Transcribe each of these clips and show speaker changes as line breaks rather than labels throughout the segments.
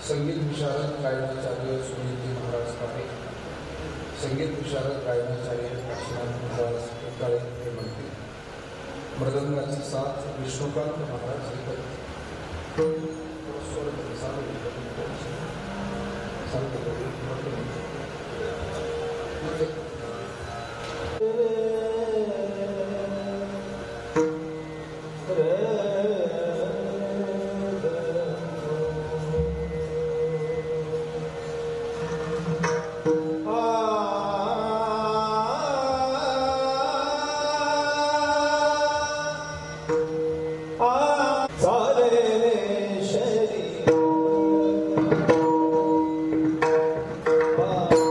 संगीत विशारद गायनाचार्य सुनीती महाराज काळे, संगीत विशारद गायनाचार्य काशीनाथ महाराज काळे हे म्हणते. मृदंगाची साथ विष्णुकांत महाराज हे करते.
Bye.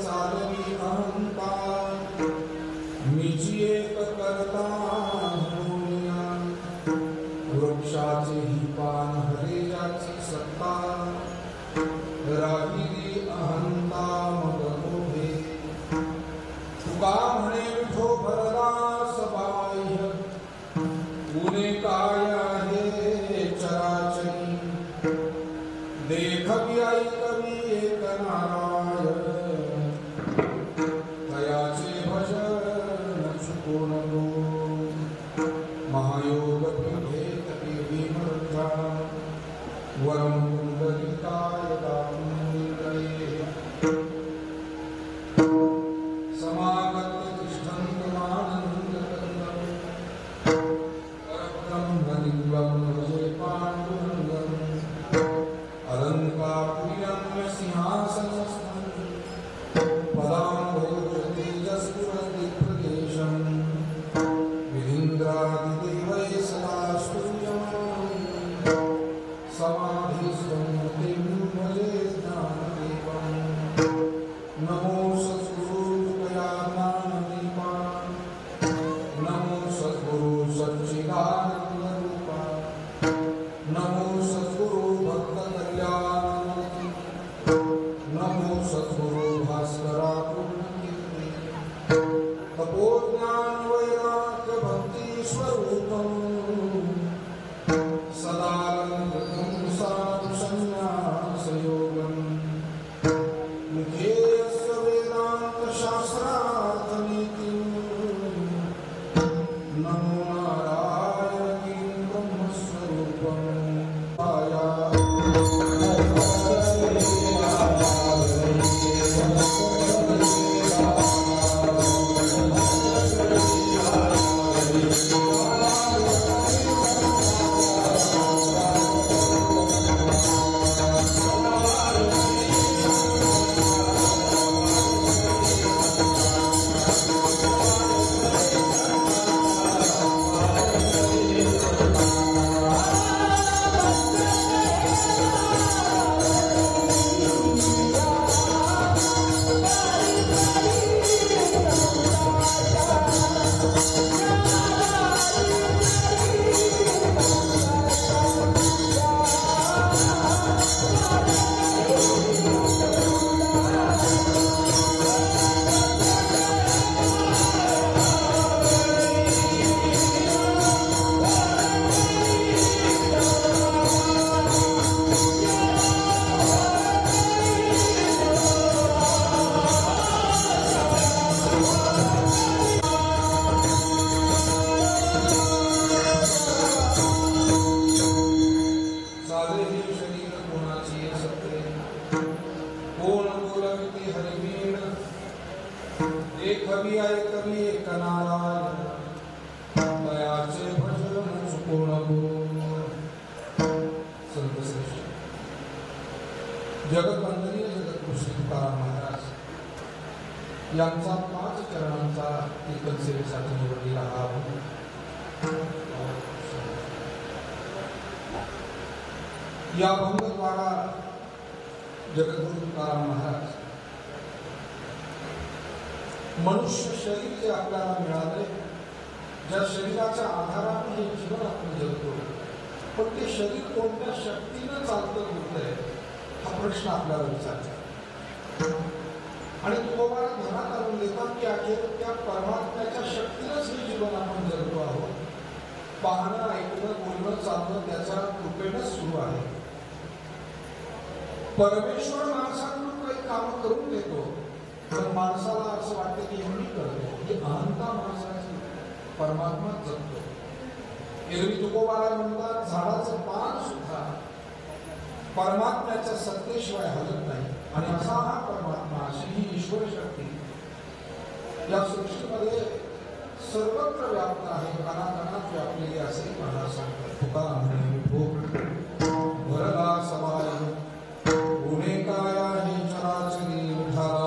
चालवी अहंता मीची एक करता म्हणूया वृक्षाचे ही पान हरे ज्याची सत्ता राहिली अहंता मग मोहे तुका म्हणे विठो भरदास बाह्य उने काय आहे चराचरी देखवी ऐकवी एक नारायण तयाचे भजन चुको नको महायोग पीठे तपी विमर्था वरम कुंडलिकाय दामुनिलये समागत तिष्ठन्तमानन्दकन्दं परब्रह्मलिङ्गं भजे पाण्डुरङ्गम् अलङ्कारप्रियं सिंहासनस्थं पदाम्भोजतेजस्फुरद्दिग्प्रदेशं विधीन्द्रादिदेवैः सदा स्तुत्यं समाधिस्थं मुक्तिं भजे ज्ञानदेवं नमो सद्गुरुकृपया ज्ञानदीपा नमो सद्गुरु सच्चिदानन्दरूपा नमो सद्गुरु भक्तकल्याणमूर्ति नमो सद्गुरु भास्करा पूर्णकीर्ति तपोज्ञान वैराग्य भक्ति स्वरूपं सदानन्दं साधु संन्यासयोगं मुखे यस्य वेदान्तशास्त्रार्थनीतिं नमो नारायणीं ब्रह्मस्वरूपं कवी आहे कवी एक नारायण दयाचे भजन चुको नको संत श्रेष्ठ जगतवंदनीय जगद्गुरु तुकाराम महाराज यांचा 5 चरणांचा कीर्तन सेवेसाठी निवडलेला हा या भंगद्वारा जगद्गुरु तुकाराम महाराज मनुष्य शरीर जे आपल्याला मिळाले ज्या शरीराच्या आधाराने हे जीवन आपण जगतो पण ते शरीर कोणत्या शक्तीने चालतं होतंय हा प्रश्न आपल्याला विचारतो आणि तुकोबारा ध्यानात आणून देतात की अखेर त्या परमात्म्याच्या शक्तीनेच हे जीवन आपण जगतो आहोत पाहणं ऐकणं बोलणं चालणं त्याच्या कृपेनेच सुरू आहे परमेश्वर माणसाकडून काही कामं करून देतो पण माणसाला असं वाटतं की मी करतो ही अहंता माणसाची परमात्मा जगतो एरवी तुकोबारा म्हणतात झाडाचं पान सुद्धा परमात्म्याच्या सत्तेशिवाय हलत नाही आणि असा हा परमात्मा अशी ही ईश्वर शक्ती या सृष्टीमध्ये सर्वत्र व्याप्त आहे कानाकानात व्यापलेली असे मला सांगतात तुकाराम भरला सवाय गुणे काय आहे चराचरी विठाला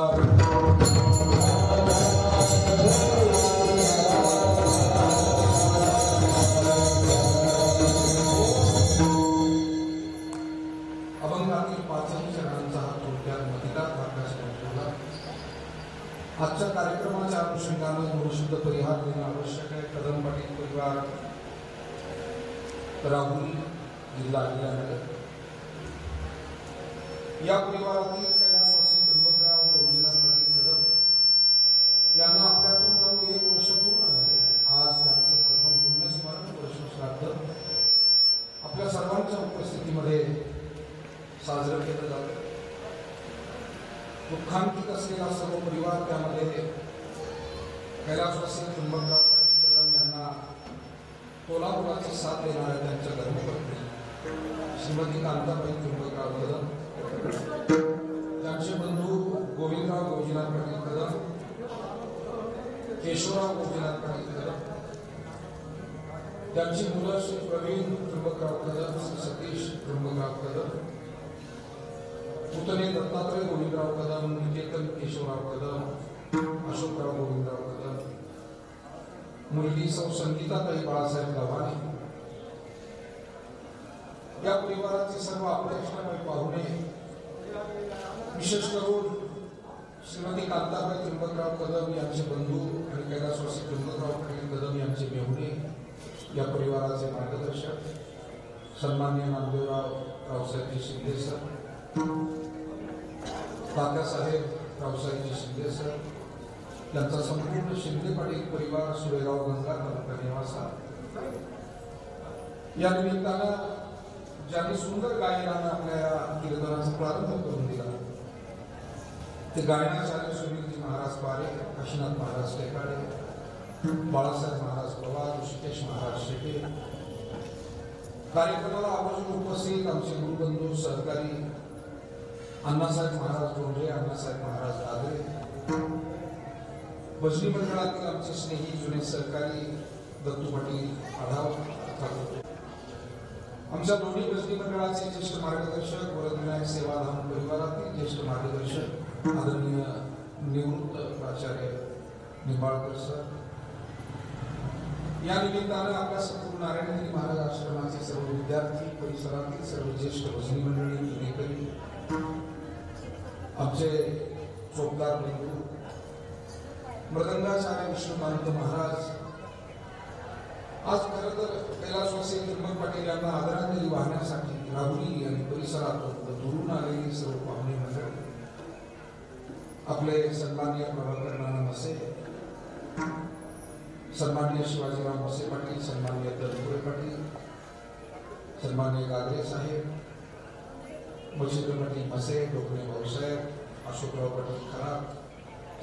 अभंगातील 5 चरणांचा आजच्या कार्यक्रमाच्या अनुषंगाने गुणशुद्ध परिहार देणे आवश्यक आहे. कदम पाटील परिवार, राहुल, जिल्हा अहिल्यानगर या परिवारातील कैलासवासी त्र्यंबकराव गौजीनाथ पाटील कदम यांना आपल्यातून जाऊन 1 वर्ष पूर्ण झाले. आज त्यांचं प्रथम पुण्यस्मरण वर्ष श्राद्ध आपल्या सर्वांच्या उपस्थितीमध्ये साजरं केलं जातं. दुःखांकित असलेला सर्व परिवार, त्यामध्ये कैलासवासी त्र्यंबकराव पाटील कदम यांना तोलापुराची साथ देणाऱ्या त्यांच्या धर्मपत्नी श्रीमती कांताबाई त्र्यंबकराव कदम, त्यांचे बंधू गोविंदराव गौजीनाथ पाटील कदम, केशवराव गौजीनाथ पाटील कदम, त्यांची मुलं श्री प्रवीण त्र्यंबकराव कदम, श्री सतीश त्र्यंबकराव कदम, पुतणे दत्तात्रय गोविंदराव कदम, निकेतन केशवराव कदम, अशोकराव गोविंदराव कदम, मुलगी सौ संगीताताई बाळासाहेब गव्हाणे या परिवाराचे सर्व अपेक्षामय पाहुणे, विशेष करून श्रीमती कांताबाई त्र्यंबकराव कदम यांचे बंधू आणि कैलासवासी त्र्यंबकराव पाटील कदम यांचे मेहुणे, या परिवाराचे मार्गदर्शक सन्माननीय नामदेवराव रावसाहेबजी शिंदे सर, तात्यासाहेब रावसाहेबजी शिंदे सर, त्यांचा संपूर्ण शिंदे पाटील परिवार, सुरेगाव गंगा तालुका निवासा, या निमित्तानं ज्यांनी सुंदर गायनानं आपल्या कीर्तनाचा प्रारंभ करून दिला ते गायनाचार्य सुनीलजी महाराज पारे, काशीनाथ महाराज टेकाडे, बाळासाहेब महाराज पवार, ऋषिकेश महाराज शेटे, कार्यक्रमाला आवर्जून उपस्थित आमचे गुरुबंधू सहकारी अण्णासाहेब महाराज डोंडे, अण्णासाहेब महाराज दादरे, भजनी मंडळातील आमचे स्नेही जुने सहकारी दत्तू पाटील आढाव, आमच्या दोन्ही भजनी मंडळाचे ज्येष्ठ मार्गदर्शक, वरदविनायक सेवाधाम परिवारातील ज्येष्ठ मार्गदर्शक आदरणीय निवृत्त प्राचार्य निंबाळकर सर, या निमित्तानं आपल्या संपूर्ण नारायणगिरी महाराज आश्रमाचे सर्व विद्यार्थी, परिसरातील सर्व ज्येष्ठ भजनी मंडळी, पुणेकरी, आमचे चोपदार बंधू मृदंगाचार्य विष्णुकांत महाराज, आज खरं तर कैलासवासी त्र्यंबक पाटील यांना आदरांजली वाहण्यासाठी राहुरी आणि परिसरातून दुरून आलेली सर्व पाहुणे मंडळी, आपले सन्माननीय प्रभाकर नाना मसे, सन्माननीय शिवाजीराव मसे पाटील, सन्माननीय तनपुरे पाटील, सन्माननीय गागरे साहेब, मच्छिंद्र पाटील मसे, डोकणे भाऊसाहेब, अशोकराव पाटील खराब,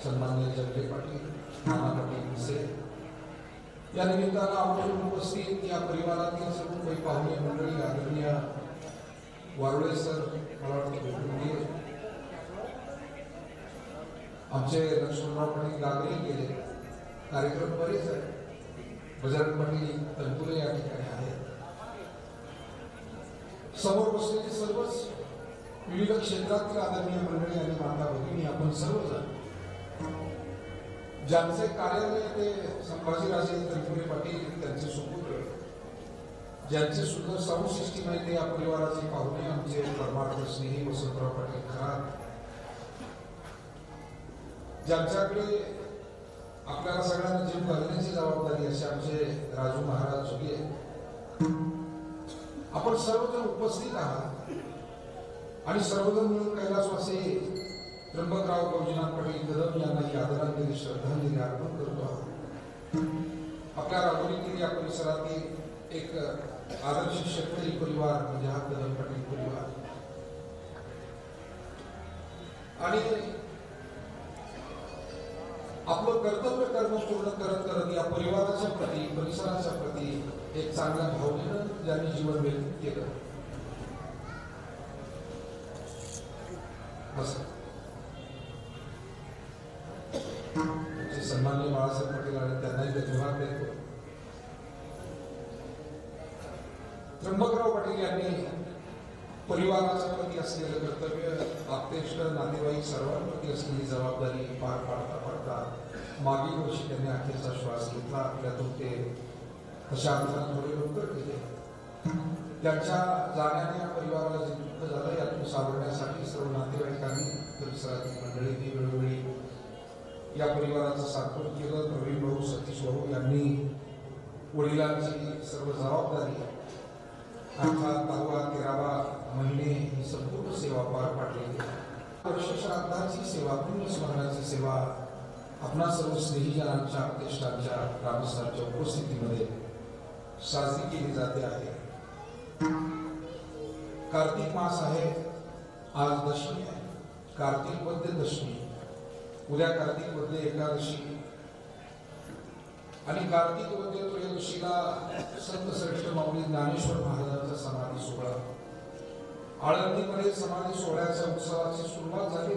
सन्माननीय जगले पाटील, नाना पाटील मसे, या निमित्तानं आवर्जून उपस्थित या परिवारातील सर्व काही पाहुणे मंडळी, आदरणीय वारुळे सर, मला वाटतं भेटून गेले, आमचे लक्ष्मणराव पाटील गागरे गेले, कार्यक्रम बरेच आहे, बजरंग पाटील तनपुरे या ठिकाणी आहेत, समोर बसलेले सर्वच विविध क्षेत्रातील आदरणीय मंडळी आणि माता भगिनी, आपण सर्वजण ज्यांचे कार्यालय ते संभाजीराजे तनपुरे पाटील, त्यांचे सुपुत्र, ज्यांचे सुद्धा साऊंड सिस्टीम आहे ते या परिवाराचे पाहुणे, आमचे परमार्थ स्नेही वसंतराव पाटील खराब, ज्यांच्याकडे आपल्याला सगळ्यांना जीव घालण्याची जबाबदारी असे आमचे राजू महाराज जुगे, आपण सर्वजण उपस्थित आहात आणि सर्वजण मिळून कैलासवासी त्र्यंबकराव गौजीनाथ पाटील कदम यांना ही आदरांजली श्रद्धांजली अर्पण करतो आहोत. आपल्या राहुरीतील या परिसरातील एक आदर्श शेतकरी परिवार म्हणजे हा कदम पाटील परिवार, आणि आपलं कर्तव्य कर्म पूर्ण करत करत या परिवाराच्या प्रती, परिसराच्या प्रती एक चांगल्या भावनेनं ज्यांनी जीवन व्यतीत केलं, सन्माननीय बाळासाहेब पाटील आणि त्यांनाही धन्यवाद देतो. त्र्यंबकराव पाटील यांनी परिवाराच्या प्रती असलेलं कर्तव्य, आप्तेष्ट नातेवाईक सर्वांप्रती असलेली जबाबदारी पार पाडता पाडता मागील वर्षी त्यांनी अखेरचा श्वास घेतला. त्यातून ते तशा अर्थाने थोडे लवकर गेले. त्यांच्या जाण्याने या परिवाराला जे दुःख झालं यातून सावरण्यासाठी सर्व नातेवाईकांनी, परिसरातील मंडळींनी वेळोवेळी या परिवाराचं सात्वन केलं. प्रवीण भाऊ, सतीश भाऊ यांनी वडिलांची सर्व जबाबदारी अर्थात 10वा 13वा महिने ही संपूर्ण सेवा पार पाडली. वर्ष श्राद्धाची सेवा, पुण्य स्मरणाची सेवा आपणा सर्व स्नेहीजनांच्या, ज्येष्ठांच्या, ग्रामस्थांच्या उपस्थितीमध्ये साजरी केली जाते आहे. कार्तिक मास आहे. आज दशमी आहे. कार्तिक मध्य दशमी, उद्या कार्तिक मध्य एकादशी आणि कार्तिक मध्य त्रयोदशीला संत श्रेष्ठ माऊली ज्ञानेश्वर महाराजांचा समाधी सोहळा आळंदीमध्ये समाधी सोहळ्याच्या उत्सवाची सुरुवात झाली.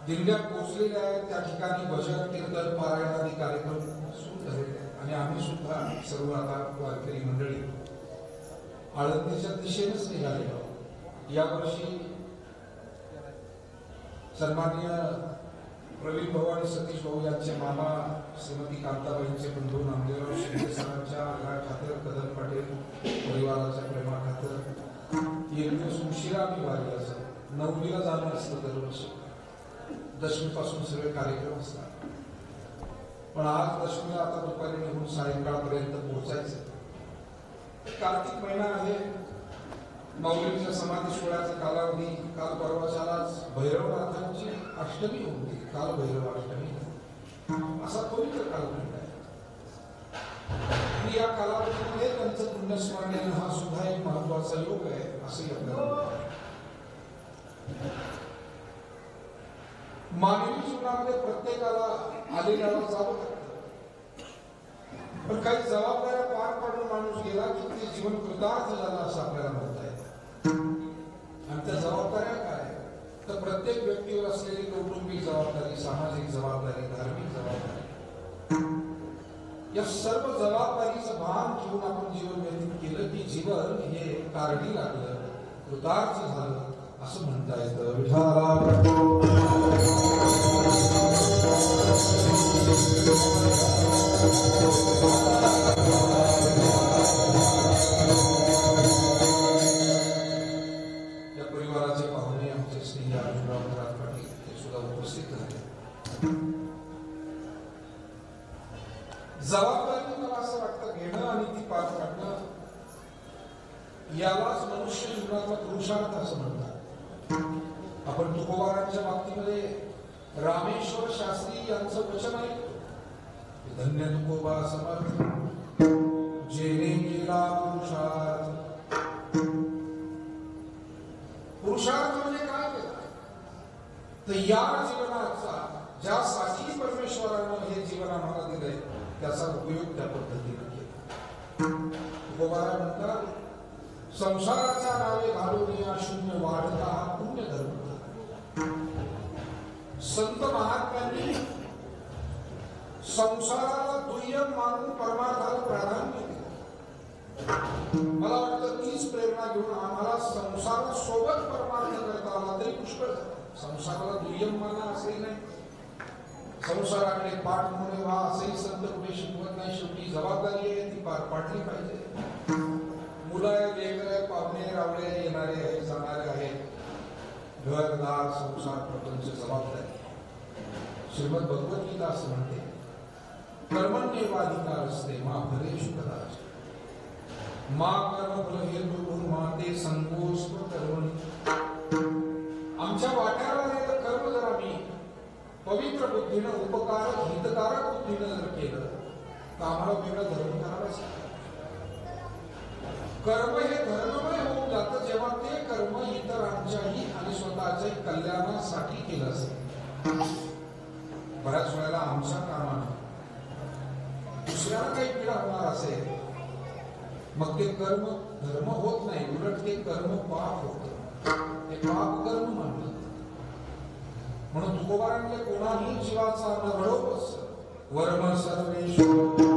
दिंड्या पोहोचलेल्या आहेत. त्या ठिकाणी भजन, कीर्तन, पारायण आदी कार्यक्रम सुरू झाले आणि आम्ही सुद्धा सर्व आता वारकरी मंडळी आळंदीच्या दिशेनेच निघालेलो. यावर्षी सन्माननीय प्रवीण भाऊ आणि सतीश भाऊ यांचे मामा श्रीमती कांताबाईंचे बंधू नामदेवराव शिंदे सरांच्या आग्रहाखातर, कदम पटेल परिवाराच्या प्रेमाखातर एक दिवस उशिरा आम्ही वारी असं 9वीला जाणं असतं दरवर्षी. दशमीपासून सगळे कार्यक्रम असतात. पण आज दशमीला आता दुपारी निघून सायंकाळपर्यंत पोहोचायचं. कार्तिक महिना आहे. माऊलींच्या समाधी सोहळ्याचा कालावधी काल परवाच्यालाच भैरवनाथांची अष्टमी होती. काल भैरव अष्टमी असा पवित्र कालखंड आहे. या कालावधीमध्ये त्यांचं पुण्यस्मरण हा सुद्धा एक महत्वाचा योग आहे असंही आपल्याला. मानवी जीवनामध्ये प्रत्येकाला आलेल्याला जावं लागतं. पण काही जबाबदाऱ्या पार पाडून माणूस गेला की ते जीवन कृतार्थ झालं असं आपल्याला म्हणता येतं. आणि त्या जबाबदाऱ्या काय तर प्रत्येक व्यक्तीवर असलेली कौटुंबिक जबाबदारी, सामाजिक जबाबदारी, धार्मिक जबाबदारी, या सर्व जबाबदारीचं भान घेऊन आपण जीवन व्यतीत केलं की जीवन हे कारणी लागलं, कृतार्थ झालं असं म्हणता येतं. या परिवाराचे पाहुणे आमचे श्री अर्जुनराव पाटील ते सुद्धा उपस्थित झाले. जबाबदारी मला असं वाटतं घेणं आणि ती पार पाडणं यालाच मनुष्य जीवनातला पुरुषार्थ असं म्हणतात. आपण तुकोबारांच्या बाबतीमध्ये रामेश्वर शास्त्री यांचं वचन ऐकतो. धन्य तुकोबा समर्थ जेने केला पुरुषार्थ. पुरुषार्थ म्हणजे काय केला तर या जीवनाचा ज्यासाठी परमेश्वरानं हे जीवन आम्हाला दिलंय त्याचा उपयोग त्या पद्धतीने केला. तुकोबारा म्हणतात संसाराच्या नावे घालून या शून्य वाढता हा पुण्य धर्म. संत महात्म्यांनी संसाराला दुय्यम मानून परमार्थाला प्राधान्य दिलं. मला वाटतं तीच प्रेरणा घेऊन आम्हाला संसारासोबत परमार्थ करता आला तरी पुष्कळ. संसाराला दुय्यम माना असंही नाही, संसाराकडे पाठ म्हणून व्हा असंही संत कुठे शिकवत नाही. शेवटी जबाबदारी आहे ती पार पाडली पाहिजे. मुलं आहे, लेकर आहे, पाहुणे रावळे येणारे आहे, जाणारे आहेत, घरदार, संसार, प्रपंच, जबाबदारी. श्रीमद भगवद्गीता असं म्हणते कर्मण्येवाधिकार असते मा फलेषु कदाचित् मा कर्मफल हेतुः मा ते संकोच कर्मणि. आमच्या वाट्याला आलेलं कर्म जर आम्ही पवित्र बुद्धीनं, उपकारक, हितकारक बुद्धीनं जर केलं तर आम्हाला वेगळा धर्म करावाच लागेल. कर्म हे धर्ममय होऊन जातं जेव्हा ते कर्म इतरांच्याही आणि स्वतःच्याही कल्याणासाठी केलं असेल. बऱ्याच वेळेला आमच्या कामानं दुसऱ्याला काही पीडा होणार असेल मग ते कर्म धर्म होत नाही, उलट ते कर्म पाप होतं. ते पाप कर्म म्हणतात. म्हणून तुकोबारांकडे कोणाही जीवाचा न घडवस वर्म सर्वेश्वर.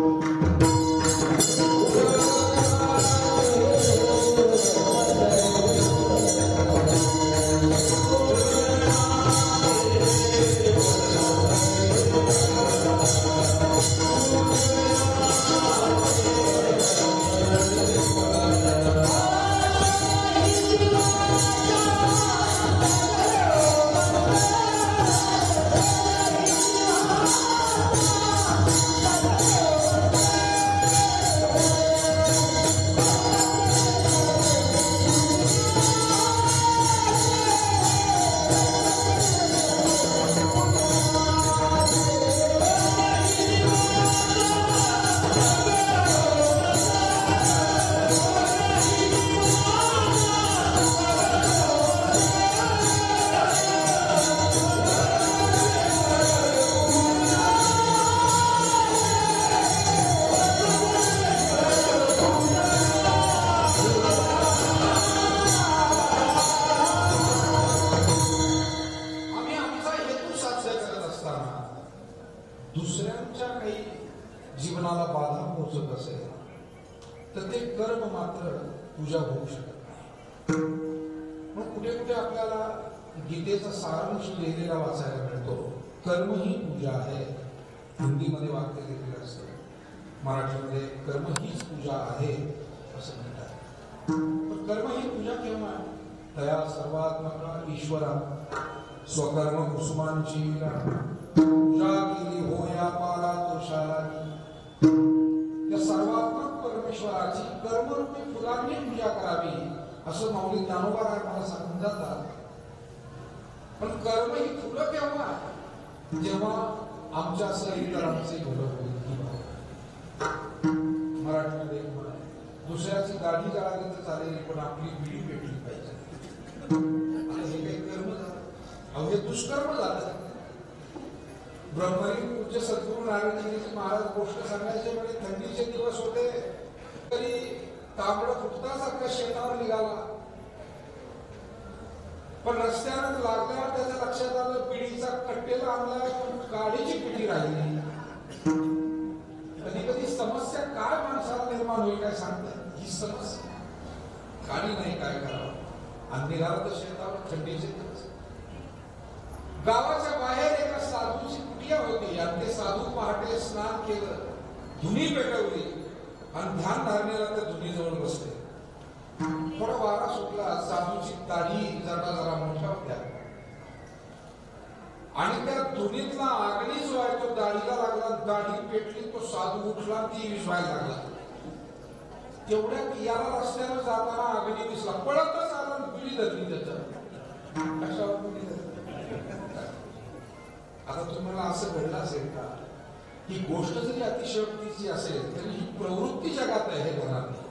कर्म मात्र पूजा होऊ शकत नाही. मग कुठे कुठे आपल्याला गीतेचा सारांश लिहिलेला वाचायला मिळतो. कर्म ही पूजा आहे. हिंदीमध्ये वाक्य लिहिलेलं असतं, मराठीमध्ये कर्म हीच पूजा आहे असं म्हणतात. पण कर्म ही पूजा केव्हा? तया सर्वात्मका ईश्वरा स्वकर्म कुसुमांची पूजा केली हो या पारा तोषाला. त्या सर्वात्मक परमेश्वराची कर्मरूपी फुलांनी पूजा करावी असं माऊली ज्ञानोबा मला सांगून जातात. पण कर्म ही फुलं केव्हा? जेव्हा आमच्यासह इतरांचे भलं होईल. मराठीमध्ये दुसऱ्याची गाडी जळाली तर चालेल, पण आपली बिडी पेटली पाहिजे. आता हे काही कर्म झालं? अहो, हे दुष्कर्म झालं. ब्रह्मलीन पूज्य सद्गुरू नारायणजी महाराज गोष्ट सांगायचे म्हणे, थंडीचे दिवस होते तरी तांबडं फुटतासारखा शेतावर निघाला. पण रस्त्यावर लागल्यावर त्याच्या लक्षात आलं बिडीचा कट्टेला आणला, पण गाडीची पिठी राहिली. कधी कधी समस्या काय माणसाला निर्माण होईल काय सांगतात? ही समस्या गाडी नाही, काय करावं? आणि निघाला तर शेतावर थंडीचे दिवस. गावाच्या बाहेर एका साधूची कुटिया होती आणि ते साधू पहाटे स्नान केलं, धुनी पेटवली आणि ध्यान धारणेला त्या धुनीजवळ बसले. थोडा वारा सुटला, साधूची दाढी जरा मोठ्या होत्या आणि त्या धुनीतला अग्नी जो आहे तो दाढीला लागला. दाढी पेटली, तो साधू उठला, ती विझवायला लागला. तेवढ्यात याला रस्त्यावर जाताना अग्नी दिसला, पळतच आला, पिढी धरली त्याच्या. कशावर पिढी धरली? आता तुम्हाला असं घडलं असेल का, ही गोष्ट जरी अतिशयोक्तीची असेल तरी ही प्रवृत्ती जगात आहे. हे घरात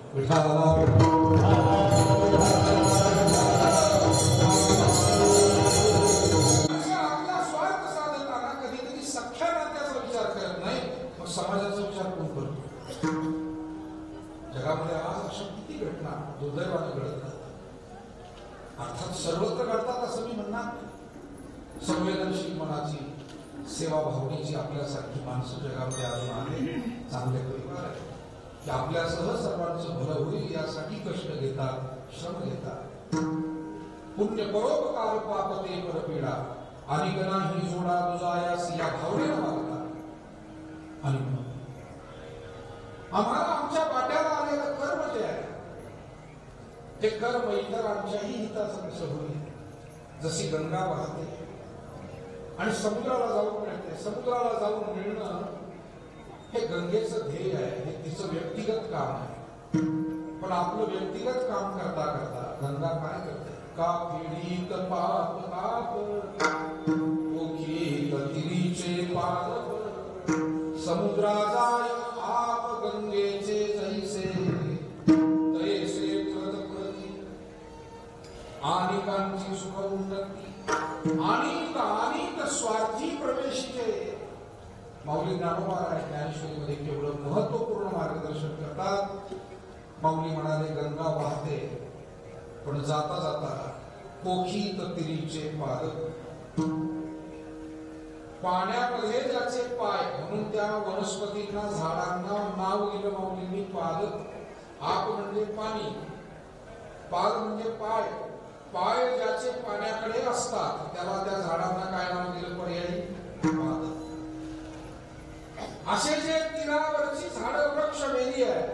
आपला स्वार्थ साधताना कधी कधी सख्या नात्याचा विचार करत नाही, मग समाजाचा विचार कोण करतो? जगामध्ये आज अशा किती घटना दुर्दैवाने घडतात. अर्थात सर्वत्र घडतात असं मी म्हणणार नाही. संवेदनशील मनाची, सेवा भावनेची आपल्यासारखी माणसं जगामध्ये अजून आहे. चांगले परिवार आहे की आपल्यासह सर्वांचं भलं होईल यासाठी कष्ट घेतात, श्रम घेतात. पुण्य परोपकार पापते परपीडा आणि गणाही जोडा दुजायास या भावनेला वागतात. आणि आम्हाला आमच्या वाट्याला आलेलं कर्म जे आहे ते कर्म इतरांच्याही हिताचं कसं होईल. जशी गंगा वाहते आणि समुद्राला जाऊन मिळते, समुद्राला जाऊन मिळणं हे गंगेचं ध्येय आहे, हे तिचं व्यक्तिगत काम आहे. पण आपलं व्यक्तिगत काम करता करता गंगा काय करते? का पीडित पाप ताप ओखी तिरीचे पादप समुद्रा जाय आप गंगेचे जैसे तैसे प्रती अनेकांची सुख उन्नती अनेक स्वार्थी प्रवेशिते. माऊली ज्ञानोबा ज्ञानेश्वरीमध्ये केवढं महत्वपूर्ण मार्गदर्शन करतात. माऊली म्हणाले, गंगा वाहते पण जाता जाता पोखीत तिरीचे पाद. पाण्यामध्ये ज्याचे पाय, म्हणून त्या वनस्पतींना झाडांना नाव दिलं माऊलींनी पाद. आप म्हणजे पाणी, पाद म्हणजे पाय. पाय ज्याचे पाण्याकडे असतात त्याला त्या झाडांना काय नाव दिलं? पर्यायी पाद. असे जे तीरावरची झाडं वृक्ष वेली आहे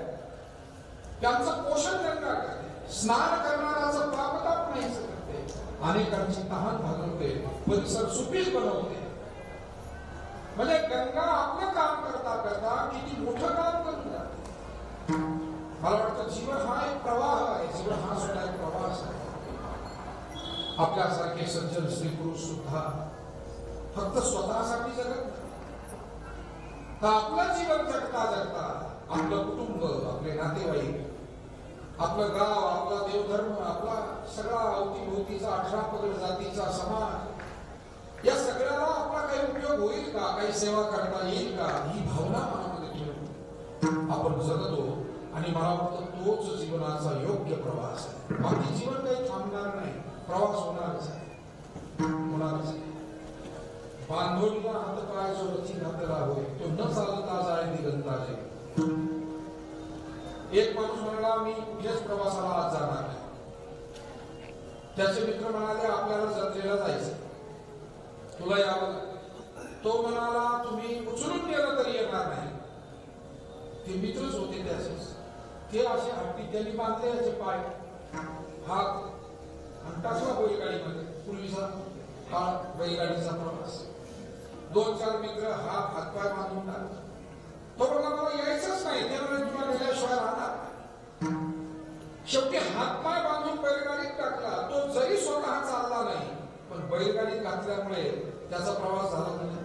त्यांचं पोषण गंगा करते. स्नान करणाराचं पापताप नाहीच करते, अनेकांची तहान भागवते, परिसर सुपीक बनवते. म्हणजे गंगा आपलं काम करता करता किती मोठं काम करून जाते. मला वाटतं जीवन हा एक प्रवाह आहे, जीवन हा सुद्धा एक प्रवास आहे. आपल्यासारखे सज्जन स्त्री पुरुष सुद्धा फक्त स्वतःसाठी जगत नाही, तर आपलं जीवन जगता जगता आपलं कुटुंब, आपले नातेवाईक, आपलं गाव, आपला देवधर्म, आपला सगळा अवतीभोवतीचा 18 पगड जातीचा समाज, या सगळ्याला आपला काही उपयोग होईल का, काही सेवा करता येईल का, ही भावना मनामध्ये ठेवून आपण जगतो. आणि मला वाटतं तोच जीवनाचा योग्य प्रवास आहे. बाकी जीवन काही थांबणार नाही, प्रवास होणारच आहे, होणारच आहे. बांधोलीला हात पाय जो रची घातला होय तो न चालता जाय दिगंताजे. एक माणूस म्हणाला, त्याचे मित्र म्हणाले आपल्याला जत्रेला जायचं, तुला यावं लागेल. तो म्हणाला तुम्ही उचलून गेलं तरी येणार नाही. ते मित्रच होते त्याचेच. ते असे हट्टी, त्यांनी बांधले याचे पाय हात आणि टाकला बैलगाडीमध्ये. पूर्वीचा काळ बैलगाडीचा प्रवास. 2-4 मित्र हातपाय बांधून टाकले. तो म्हणला मला यायचंच नाही. ते म्हणे तुला गेल्याशिवाय राहणार. शेवटी हातपाय बांधून बैलगाडीत टाकला. तो जरी स्वतः चालला नाही, पण बैलगाडीत घातल्यामुळे त्याचा प्रवास झाला नाही.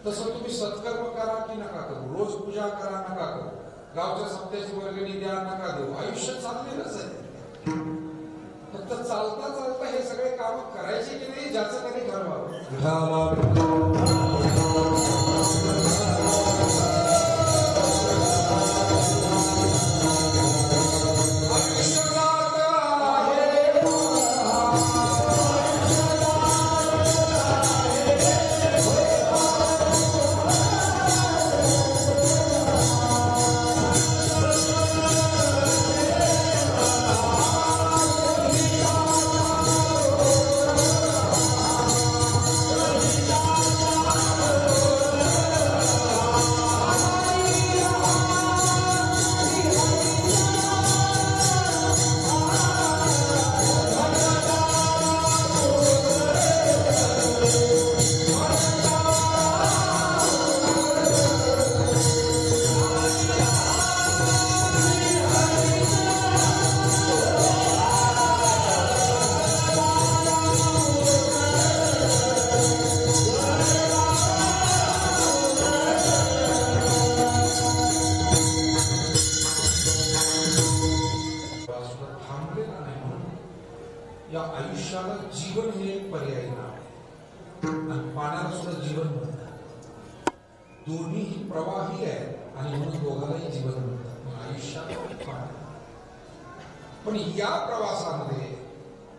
तसं तुम्ही सत्कर्म करा की नका करू, रोज पूजा करा नका करू, गावच्या सप्त्याची वर्गणी द्या नका देऊ, आयुष्य चाललेलंच आहे. फक्त चालता चालता हे सगळे काम करायचे की नाही ज्याचं कधी ठरवावं. या आयुष्याला जीवन हे एक पर्याय नाव आणि पाण्याला सुद्धा जीवन म्हणतात. दोन्ही प्रवाही आहे आणि म्हणून दोघांनाही जीवन म्हणतात. आयुष्यात पाणी. पण या प्रवासामध्ये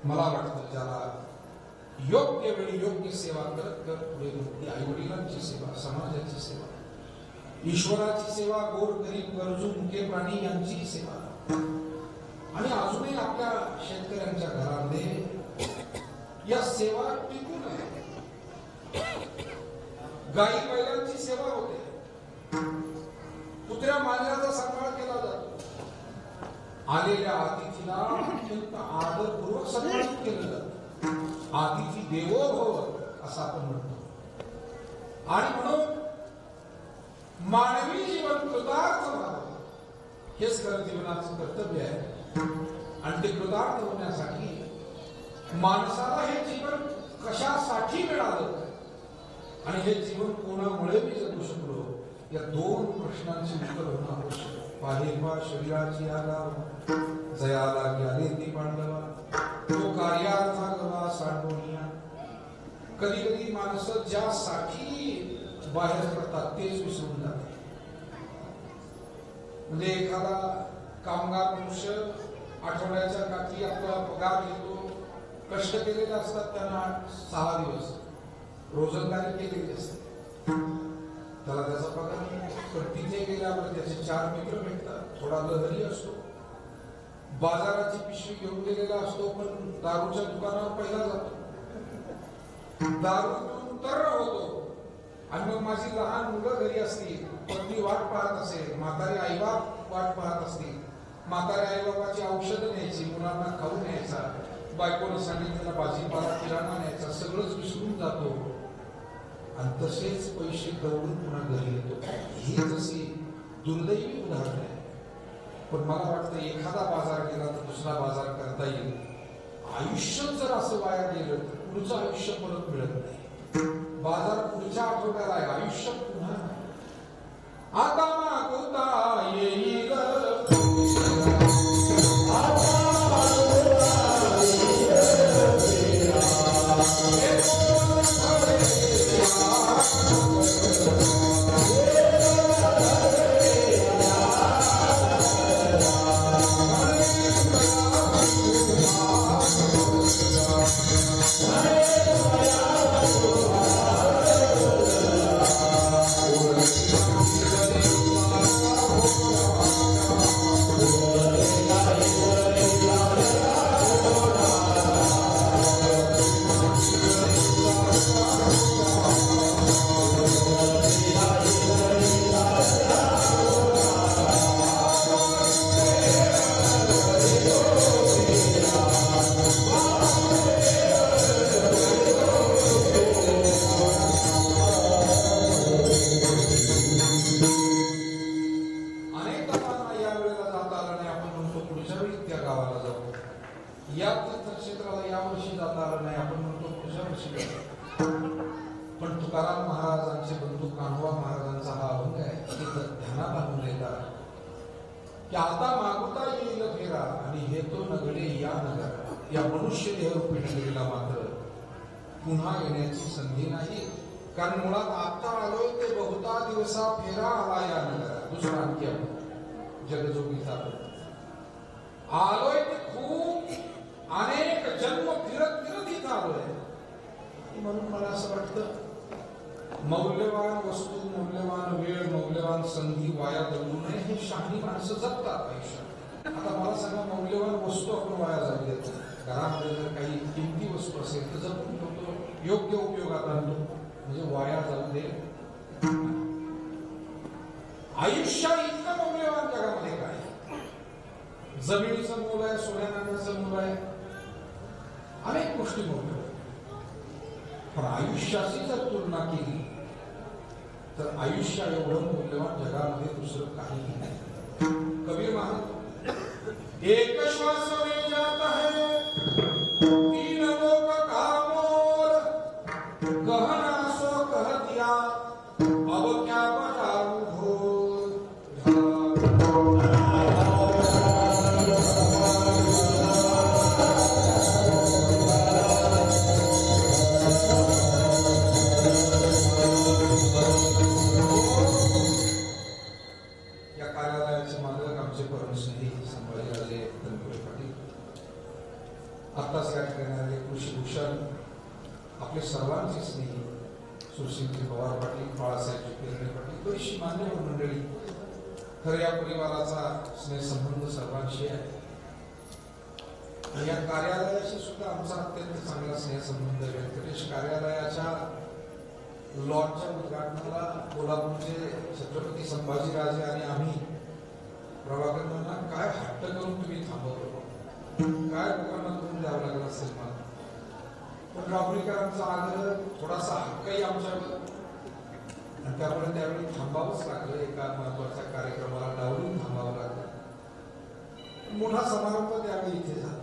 मला वाटतं ज्याला योग्य वेळी योग्य सेवा करत करत पुढे ती आई वडिलांची सेवा, समाजाची सेवा, ईश्वराची सेवा, गोर गरीब गरजू मुके प्राणी यांची सेवा आणि अजूनही आपल्या शेतकऱ्यांच्या घरामध्ये या सेवा टिकून आहे. गाई बैलांची सेवा होते, कुत्र्या मांजराचा सांभाळ केला जातो, आलेल्या अतिथीला अत्यंत आदरपूर्वक सन्मानित केलं जातं. अतिथी देवो भव असं आपण म्हणतो. आणि म्हणून मानवी जीवन कृतार्थ व्हावं हेच खरं जीवनाचं कर्तव्य आहे. आणि ते कृतार्थ होण्यासाठी माणसाला हे जीवन कशासाठी मिळालं आणि हे जीवन कोणामुळे मी जगू शकलो, या 2 प्रश्नांची उत्तर होणं आवश्यक. पाहिपा शरीराची आगार जयाला गेले ती पांडवा, तो कार्यार्था गवा सांडोनिया. कधी कधी माणसं ज्यासाठी बाहेर पडतात तेच विसरून जातात. म्हणजे एखादा कामगार मनुष्य आठवड्याच्या काठी आपला पगार घेतो, कष्ट केलेले असतात त्यांना 6 दिवस रोजंदारी केलेली असते, त्याला त्याचा पगार मिळतो. पण तिथे गेल्यावर त्याचे 4 मित्र भेटतात, थोडा लहरी असतो, बाजाराची पिशवी घेऊन गेलेला असतो, पण दारूच्या दुकानावर पहिला जातो, दारू पिऊन तर्र होतो. आणि मग माझी लहान मुलं घरी असतील, पत्नी वाट पाहत असेल, म्हातारी आईबाप वाट पाहत असतील, म्हातारी आईबाबाची औषधं न्यायची, मुलांना खाऊ न्यायचा, बायकोनं सांगितलेला भाजीपाला किराणा न्यायचा, सगळंच विसरून जातो आणि तसेच पैसे दौडून पुन्हा घरी येतो. ही जशी दुर्दैवी उदाहरण आहे. पण मला वाटतं एखादा बाजार गेला तर दुसरा बाजार करता येईल. आयुष्य जर असं वाया गेलं तर पुढचं आयुष्य परत मिळत नाही. बाजार पुढच्या आठवड्याला आहे, आयुष्य पुन्हा आता मागवता येईल. तीर्थक्षेत्राला यावर्षी जाता आलं नाही, आपण म्हणतो पुढच्या वर्षी. पण तुकाराम महाराजांचे बंधू कान्होबा महाराजांचा हा अभंग आहे की ध्यानात आणून देतात की आता मागुता येईल फेरा आणि हे तो नगडे या नगर. या मनुष्य देहरूपी नगरीला मात्र पुन्हा येण्याची संधी नाही, कारण मुळात आता आलोय ते बहुता दिवसा फेरा आला या नगरात. दुसरा आणखी जगजोगीचा आलोय ते खूप अनेक जन्म फिरत फिरत इथं आलोय. म्हणून मला असं वाटतं मौल्यवान वस्तू, मौल्यवान वेळ, मौल्यवान संधी वाया घालवू नये. हे शहाणी माणसं जगतात आयुष्यात. आता मला सांगा, मौल्यवान वस्तू आपण वाया जाऊ देतो. घरामध्ये जर काही किमती वस्तू असेल तर जपून ठेवतो, योग्य उपयोगात आणतो, म्हणजे वाया जाऊ दे. आयुष्य इतकं मौल्यवान जगामध्ये काय? जमिनीचं मोल आहे, सोन्या नाण्याचं मोल आहे, अनेक गोष्टी मौल्यवान. पण आयुष्याची जर तुलना केली तर आयुष्य एवढं मौल्यवान जगामध्ये दुसरं काहीही नाही. कबीर महाराज एक श्वास में जाता है तीन लोक का मोल, गहना सो कह दिया अब क्या बताऊं ढोल. आत्ताच या ठिकाणी आले कृषी भूषण आपले सर्वांचे स्नेही सुशीलजी पवार पाटील, बाळासाहेबजी पेरणे पाटील, बरीचशी मान्यवर मंडळी. खरं या परिवाराचा स्नेहसंबंध सर्वांशी आहे. या कार्यालयाशी सुद्धा आमचा अत्यंत चांगला स्नेहसंबंध आहे. व्यंकटेश कार्यालयाच्या लॉजच्या उद्घाटनाला कोल्हापूरचे छत्रपती संभाजीराजे आणि आम्ही प्रभाकरांना काय हट्ट करून तुम्ही थांबवलं, काय लोकांना करून द्यावं लागलं असेल मला. पण राहुरीकरांचा आग्रह, थोडासा हक्कही आमच्यावर, आणि त्यामुळे त्यावेळी थांबावंच लागलं. एका महत्वाच्या कार्यक्रमाला डावलून थांबावं लागलं. मोठा समारंभ त्यावेळी इथे झाला.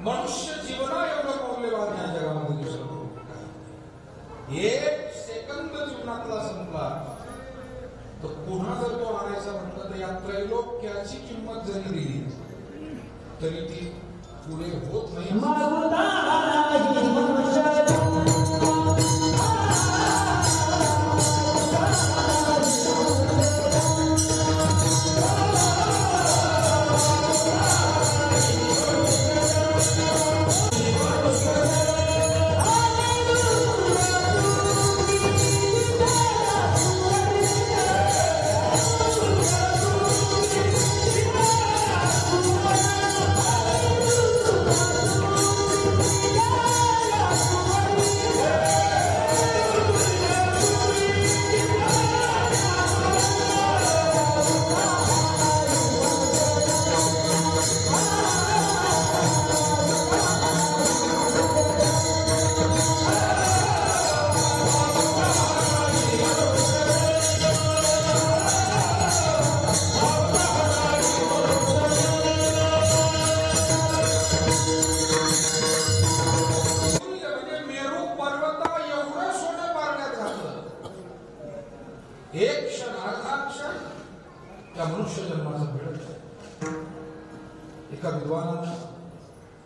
मनुष्य जीवना एवढं मौल्यवान या जगामध्ये दुसरं एक सेकंद जीवनातला संपला तर पुन्हा जर तो आणायचा म्हटलं तर या त्रैलोक्याची किंमत जरी दिली तरी ती पुढे होत नाही. एक क्षण, अर्धा क्षण त्या मनुष्य जन्माचं मिळत. एका विद्वानानं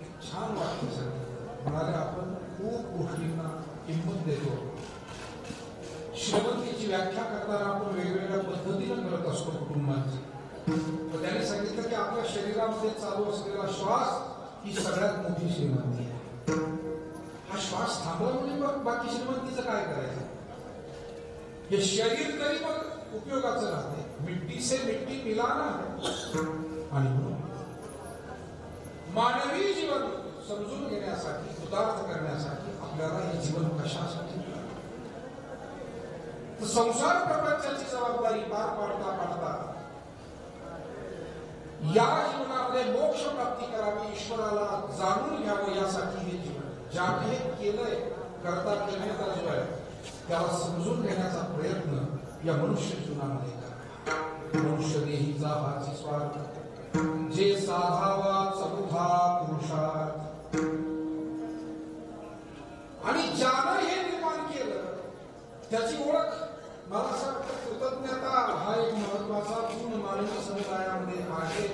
एक छान वाक्य सांगितलं. म्हणाले, आपण खूप गोष्टींना किंमत देतो. श्रीमंतीची व्याख्या करताना आपण वेगवेगळ्या पद्धतीनं करत असतो कुटुंबांची. तर त्याने सांगितलं की आपल्या शरीरामध्ये चालू असलेला श्वास ही सगळ्यात मोठी श्रीमंती आहे. हा श्वास थांबला म्हणजे मग बाकी श्रीमंतीचं काय करायचं? हे शरीर तरी मग उपयोगाचं राहते. मिट्टी से मिट्टी मिलाना है. आणि मानवी जीवन समजून घेण्यासाठी, उदार्थ करण्यासाठी आपल्याला हे जीवन कशासाठी मिळालं. तर संसार प्रपंचाची जबाबदारी पार पाडता पाडता या जीवनामध्ये मोक्ष प्राप्ती करावी, ईश्वराला जाणून घ्यावं यासाठी हे जीवन ज्याने हे केलंय, करता करण्याचा जो आहे त्याला समजून घेण्याचा प्रयत्न या मनुष्य जीवनामध्ये करा. मनुष्य देहीचा हाची स्वार्थ जे साधावा चतुर्था पुरुषार्थ. आणि ज्यानं हे निर्माण केलं त्याची ओळख मला असं वाटतं कृतज्ञता हा एक महत्वाचा पूर्ण मानवी समुदायामध्ये आहे.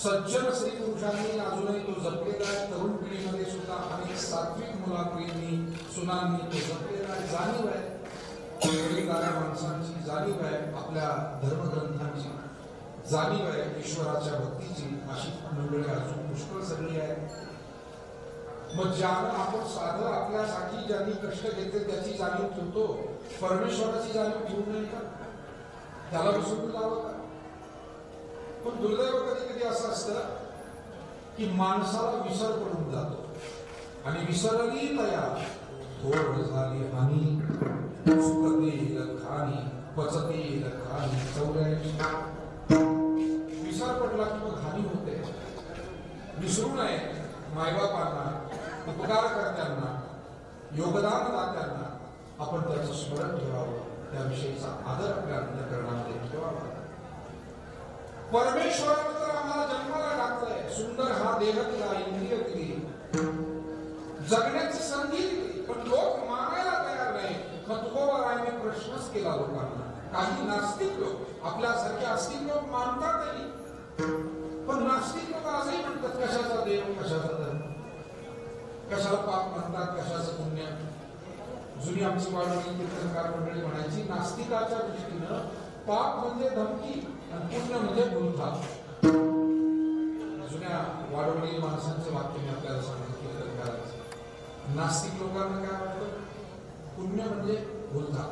सज्जन स्त्री पुरुषांनी अजूनही तो जपलेला आहे. तरुण पिढीमध्ये सुद्धा अनेक सात्विक मुलांनी सुनांनी तो जपलेला आहे. जाणीव आहे वडीलधाऱ्या माणसांची, जाणीव आहे आपल्या धर्मग्रंथांची, जाणीव आहे ईश्वराच्या भक्तीची. अशी मंडळी अजून पुष्कळ सगळी आहे. मग ज्यानं आपण साधं आपल्यासाठी ज्यांनी कष्ट घेतले त्याची जाणीव ठेवतो, परमेश्वराची जाणीव ठेवू नये का? त्याला विसरून जावं का? पण दुर्दैव कधी कधी असं असतं की माणसाला विसर पडून जातो आणि विसरली तया थोड झाली हानी सुखते लखानी पचते लखानी 84. विसर पडला की मग हानी होते. विसरू नये मायबापांना, उपकारकर्त्यांना, योगदानदात्यांना आपण त्याचं स्मरण ठेवावं, त्याविषयीचा आदर आपल्या अंतःकरणामध्ये ठेवावा. परमेश्वरानं तर आम्हाला जन्माला टाकलंय, सुंदर हा देह दिला, इंद्रिय दिली, जगण्याची संधी दिली, पण लोक मानायला तयार नाही. मग तुकोबारायांनी प्रश्नच केला लोकांना. काही नास्तिक लोक, आपल्यासारखे आस्तिक लोक मानतातही, पण नास्तिक लोक आजही म्हणतात कशाचा देव, कशाचा धर्म, कशाला पाप म्हणतात, कशाचं पुण्य. जुनी आमची वाडवळी कीर्तनकार मंडळी म्हणायची नास्तिकाच्या दृष्टीनं पाप म्हणजे धमकी आणि पुण्य म्हणजे भूलथा. जुन्या वाडवळी माणसांचं वाक्य मी आपल्याला सांगतो कीर्तनकाराचं. नास्तिक लोकांना काय वाटतं? पुण्य म्हणजे भूलथा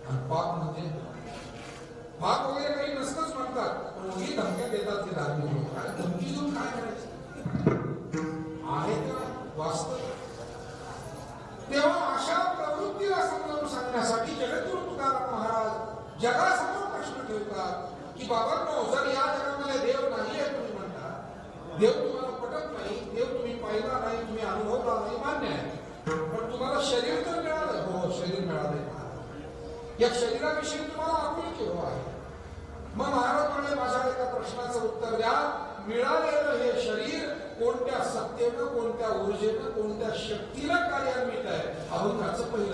आणि पाप म्हणजे पाप वगैरे काही नसतंच म्हणतात, पण उगी धमक्या देतात ते धार्मिक लोक. आणि धमकी देऊन काय करायचं आहे का वास्तव? तेव्हा अशा प्रवृत्तीला समजावून सांगण्यासाठी जगद्गुरु तुकाराम महाराज जगासमोर प्रश्न ठेवतात की बाबांनो, जर या जगामध्ये देव नाही आहे तुम्ही म्हणता, देव तुम्हाला पटत नाही, देव तुम्ही पाहिला नाही, तुम्ही अनुभवला नाही, मान्य आहे, पण तुम्हाला शरीर तर मिळालं. हो, शरीर मिळालंय. या शरीराविषयी तुम्हाला आपुलकी हो आहे. मग महाराज म्हणले माझ्या एका प्रश्नाचं उत्तर द्या. मिळालेलं हे शरीर कोणत्या सत्तेनं, कोणत्या ऊर्जेनं, कोणत्या शक्तीला कार्यान्वित आहे? अभंगाचं पहिलं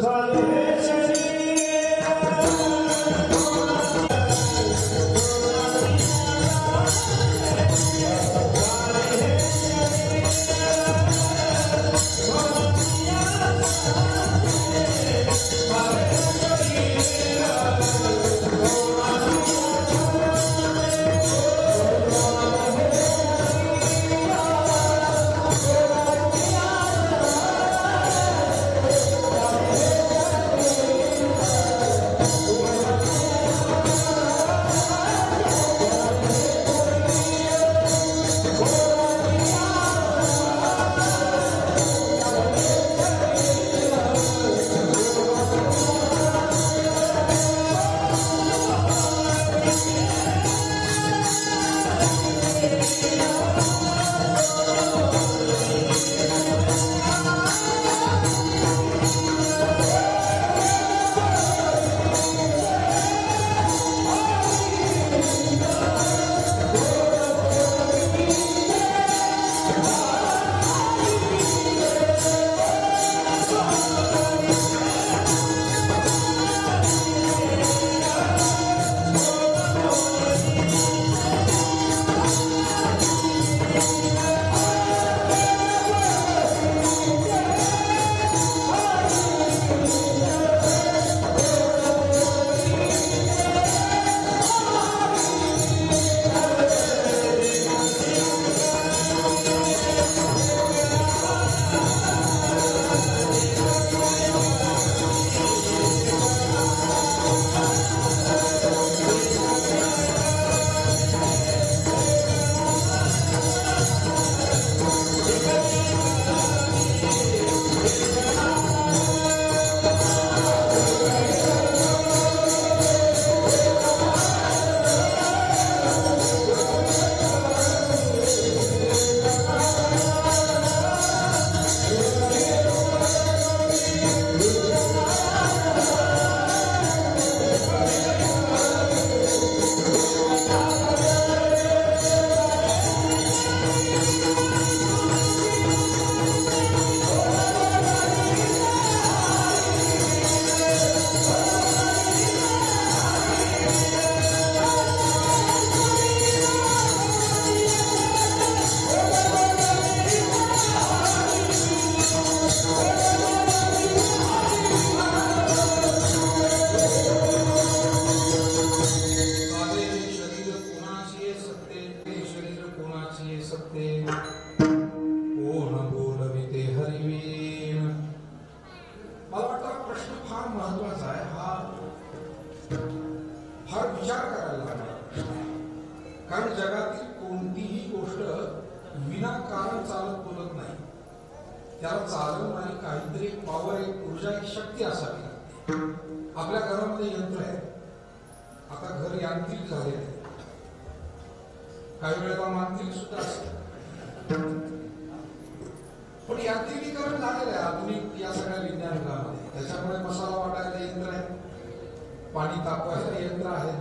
त्याला चालवणारी काहीतरी पॉवर, एक ऊर्जा, एक शक्ती असावी. आपल्या घरामध्ये यंत्र आहे, आता घर यांत्रिक झालेले आहे, काही वेळेला मांत्रिक सुद्धा असतं, पण यांत्रिकीकरण झालेलं आहे आधुनिक या सगळ्या विज्ञान युगामध्ये. त्याच्यामुळे मसाला वाटायला यंत्र आहे, पाणी तापवायला यंत्र आहे.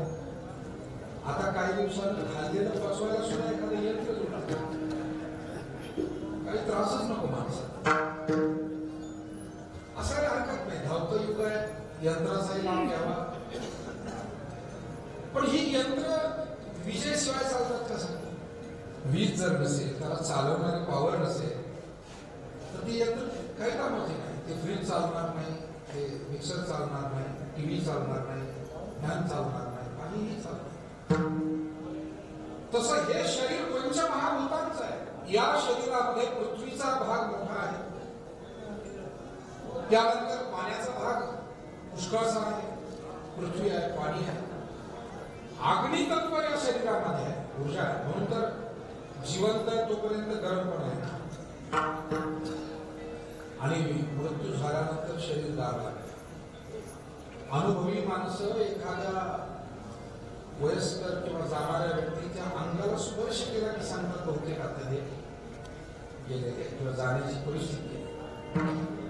आता काही दिवसांनी खाल्लेलं पचवायला सुद्धा एखादं यंत्र जोडलं, काही त्रासच नको माणसाला. असं काही हरकत नाही, धावतं युग आहे, यंत्राचाही लाभ घ्यावा. पण ही यंत्र विजेशिवाय चालतात कसं? वीज जर नसेल, त्याला चालवणारी पॉवर नसेल, तर ती यंत्र काही कामाची नाही. ते फ्रीज चालणार नाही, ते मिक्सर चालणार नाही, टीव्ही चालणार नाही, फॅन चालणार नाही, काहीही चालणार. तसं हे शरीर पंचमहाभूतांचं आहे. या शरीरामध्ये पृथ्वीचा भाग मोठा आहे, त्यानंतर पाण्याचा भाग पुष्कळसा आहे, पृथ्वी आहे, पाणी आहे, अग्नी तत्व या शरीरामध्ये आहे, ऊर्जा आहे. म्हणून तर जिवंत तोपर्यंत गरम पण आहे आणि मृत्यू झाल्यानंतर शरीर गार लागते. अनुभवी माणसं एखाद्या वयस्कर किंवा जाणाऱ्या व्यक्तीच्या अंगाला स्पर्श केला की सांगतात बहुतेक आता हे गेले किंवा जाण्याची परिस्थिती आहे.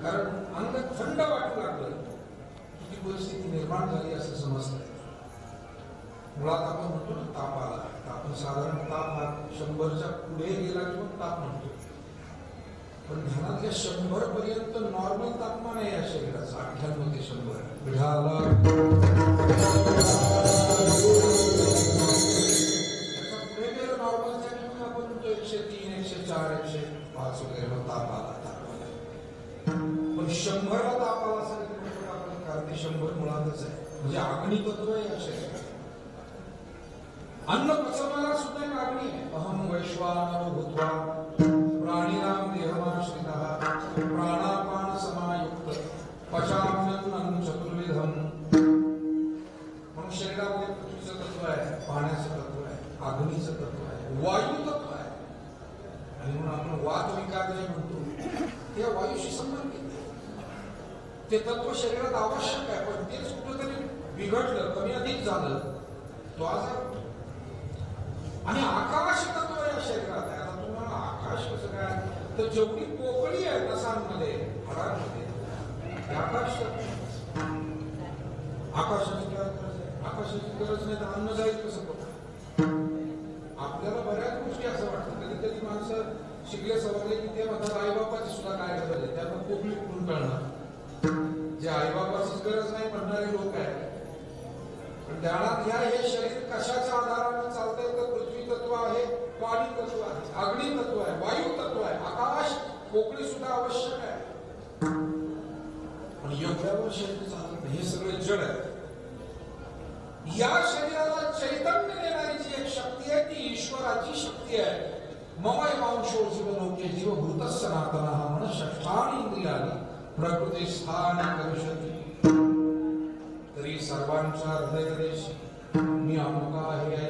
कारण अंग थंड वाटू लागलं की ती परिस्थिती निर्माण झाली असं समजतं. मुळात आपण म्हणतो ना ताप आला, तर आपण साधारण ताप हा 100च्या पुढे गेला की मग ताप म्हणतो. पण ध्यानातल्या 100 पर्यंत नॉर्मल तापमान आहे या शरीराचं, 98 ते 100. पिढाला त्याच्या पुढे गेलं नॉर्मलच्या की मग आपण म्हणतो 103, 104, 105 वगैरे ताप आला. पण 100ला ताप आला असं म्हणतो आपण, कारण ते 100 मुळातच आहे, म्हणजे अग्नी तत्व आहे या शरीरात. अन्न पचवणारा सुद्धा एक अग्नी आहे. अहम वैश्वानरो भूत्वा प्राणिनाम देहमाश्रितः प्राणापान समायुक्त पचाम्यन्नं चतुर्विधम. म्हणून शरीरामध्ये पृथ्वीचं तत्व आहे, पाण्याचं तत्व आहे, अग्नीचं तत्व आहे, वायू तत्व आहे. आणि म्हणून आपण वात विकार जे म्हणतो ते वायूशी संबंधित आहे. ते तत्व शरीरात आवश्यक आहे, पण तेच कुठेतरी बिघडलं, कमी अधिक झालं तो आजार. आणि आकाश तत्व या शरीरात आहे. आता तुम्हाला आकाश कसं काय, तर जेवढी पोकळी आहे नसांमध्ये, हाडांमध्ये, आकाश तत्व. आकाशाची काय गरज आहे? आकाशाची गरज नाही तर अन्न जाईल कसं बघ. आपल्याला बऱ्याच गोष्टी असं वाटतं, कधी कधी माणसं शिकले सवरले की ते म्हणतात आईबापाची सुद्धा काय गरज आहे, त्यामुळे पोकळी कुठून कळणार. जे आईबापाचीच गरज नाही म्हणणारे लोक आहेत. पण ध्यानात घ्या, हे शरीर कशाच्या आधाराने चालतंय, तर पृथ्वी तत्व आहे, पाणी तत्व आहे, अग्नी तत्व आहे, वायू तत्व आहे, आकाश, पोकळी सुद्धा आवश्यक आहे. पण एवढ्यावर शरीर चालत नाही, हे सगळे जड आहे. या शरीराला चैतन्य देणारी जी एक शक्ती आहे ती ईश्वराची शक्ती आहे. ममैवांशो जीवलोके जीवभूतः सनातनः मन षष्ठानि इंद्रियाणि प्रकृती स्थान करिष्यति. तरी सर्वांच्या हृदयदेशी मी अमुका आहे,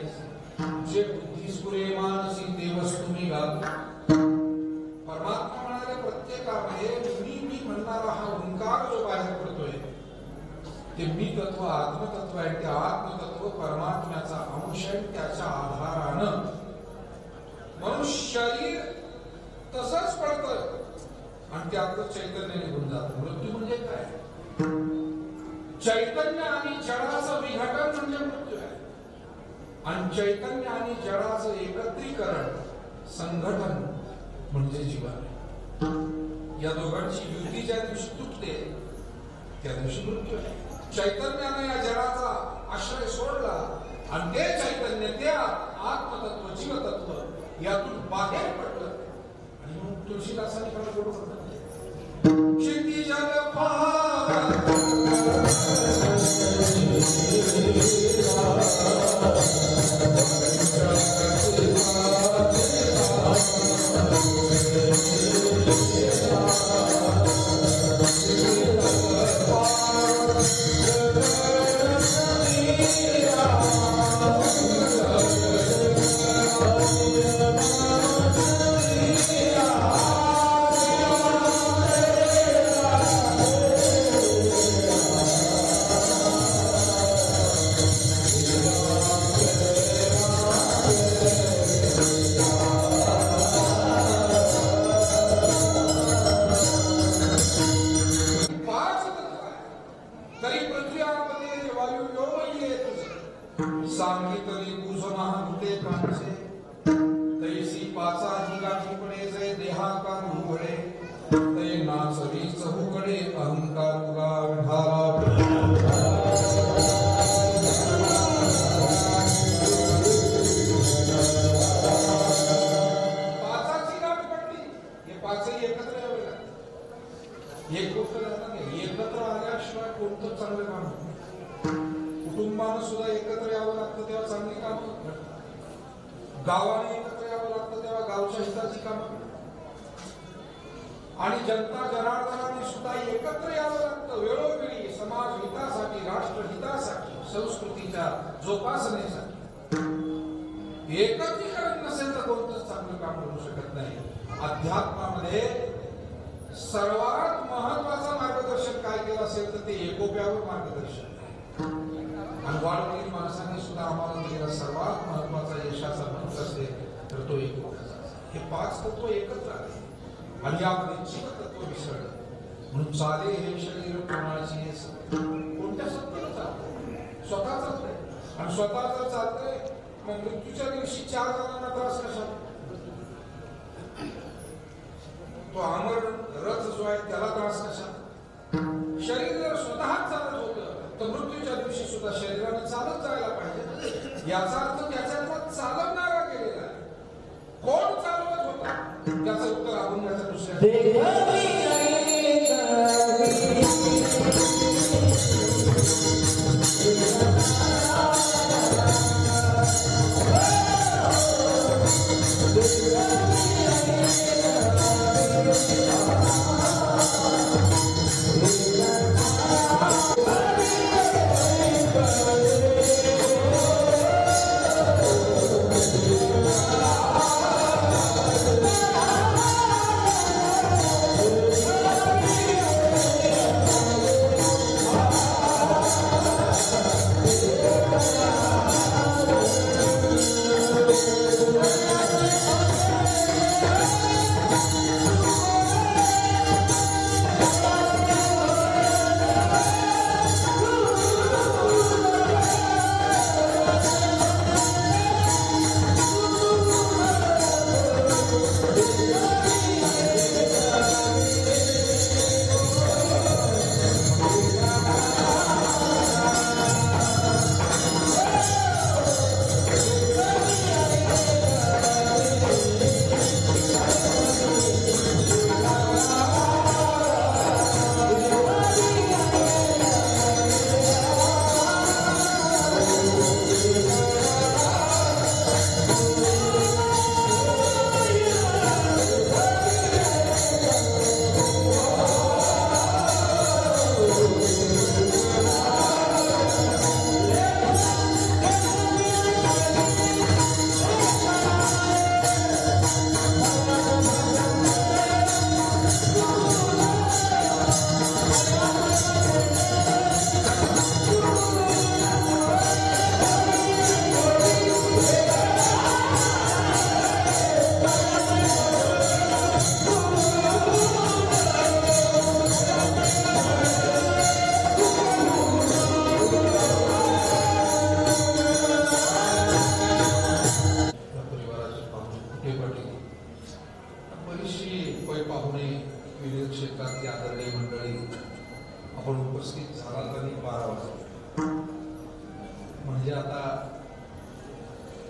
जे बुद्धीस्फुरे मानसी देवस तुम्ही घाल. परमात्मा म्हणाले प्रत्येकामध्ये मी म्हणणारा हा ओंकार जो बाहेर पडतोय ते मी तत्व आत्मतत्व आहे. ते आत्मतत्व परमात्म्याचा अंश आहे, त्याच्या आधारानं. म्हणून शरीर तसंच पडतं आणि त्यातलं चैतन्य निघून जातं. मृत्यू म्हणजे काय? चैतन्य आणि जडाचं विघटन म्हणजे मृत्यू आहे. आणि चैतन्य आणि जडाचं एकत्रीकरण, संघटन म्हणजे जीवन. या दोघांची युती ज्या दिवशी तुटते त्या दिवशी मृत्यू आहे. चैतन्याने या जडाचा आश्रय सोडला आणि ते चैतन्य, ते आत्मतत्व, जीवतत्व यातून बाहेर पडलं. आणि मग तुळशीदासांनी मला बोलू म्हणतात क्षितिजल सांगितले तुझ महाभूते प्राणचे तैसी पाचा ही गाठी पडे जय देहाकार उघडे ते नाचवी चहूकडे अहंकार उगा विढाला एक गोष्ट एकत्र आल्याशिवाय कोणतं चांगलं काम कुटुंबानं सुद्धा एकत्र यावं लागतं तेव्हा चांगली कामं गावाने एकत्र यावं लागतं तेव्हा गावच्या हिताची कामं आणि जनता जनार्दनाने सुद्धा एकत्र यावं लागतं वेळोवेळी समाज हितासाठी राष्ट्र हितासाठी संस्कृतीच्या जोपासनेसाठी एकत्रीकरण नसेल तर कोणतंच चांगलं काम करू शकत नाही. अध्यात्मामध्ये सर्वात महत्वाचं मार्गदर्शन काय केलं असेल तर ते एकोप्यावर मार्गदर्शन आणि वाढवलेली माणसांनी सुद्धा आम्हाला दिलेला सर्वात महत्वाचा यशाचा मंत्र असेल तर तो एकोप्याचा. हे 5 तत्व एकत्र आले आणि यामध्ये जीवतत्व मिसळलं म्हणून चाले हे शरीर कोणाची कोणत्या सत्तेला चालतंय स्वतः चालतंय आणि स्वतः जर चालतंय मग मृत्यूच्या दिवशी 4 जणांना त्रास कशाला. तो अमर रथ जो आहे त्याला त्रास कशा. शरीर जर स्वतः चालत होतं तर मृत्यूच्या दिवशी सुद्धा शरीराने चालत जायला पाहिजे. याचा अर्थ त्याच्यातला चालवणारा गेलेला आहे. कोण चालवत होता त्याचं उत्तर आपण त्याच्या दुसऱ्या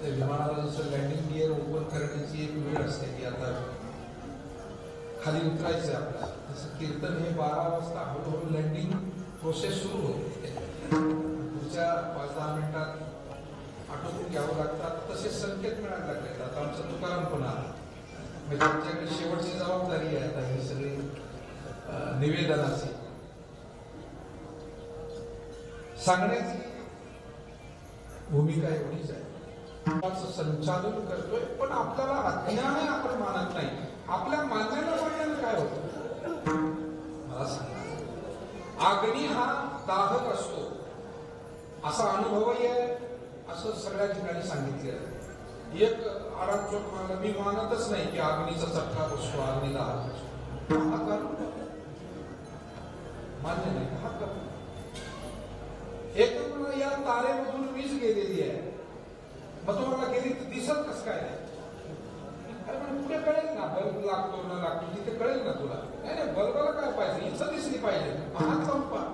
विमानाला जसं लँडिंग गिअर ओपन करण्याची एक वेळ असते की आता खाली उतरायचं आपल्याला, तसं कीर्तन हे 12 वाजता हळूहळू लँडिंग प्रोसेस सुरू होते. पुढच्या 5-10 मिनिटात आटोपून घ्यावं लागतात. तसे संकेत मिळायला लागले. आता आमचं तुकाराम पण आला, म्हणजे आमच्याकडे शेवटची जबाबदारी आहे आता ही सगळी निवेदनाची सांगण्याची भूमिका एवढीच आहे. संचालन करतोय पण आपल्याला अज्ञान आपण मानत नाही. आपल्या मानण्याला काय होतं मला सांगा. अग्नी हा दाहक असतो असा अनुभवही आहे असं सगळ्या ठिकाणी सांगितलेलं. एक आराम चोट मला मी मानतच नाही की अग्नीचा चटका बसतो, अग्नी दाहक असतो. हा करून मान्य नाही. हा करून एक या तारेमधून वीज गेलेली आहे. कळेल ना तुला. नाही नाही, बल्बाला काय पाहिजे, इथं दिसली पाहिजे, हात लावून पहा.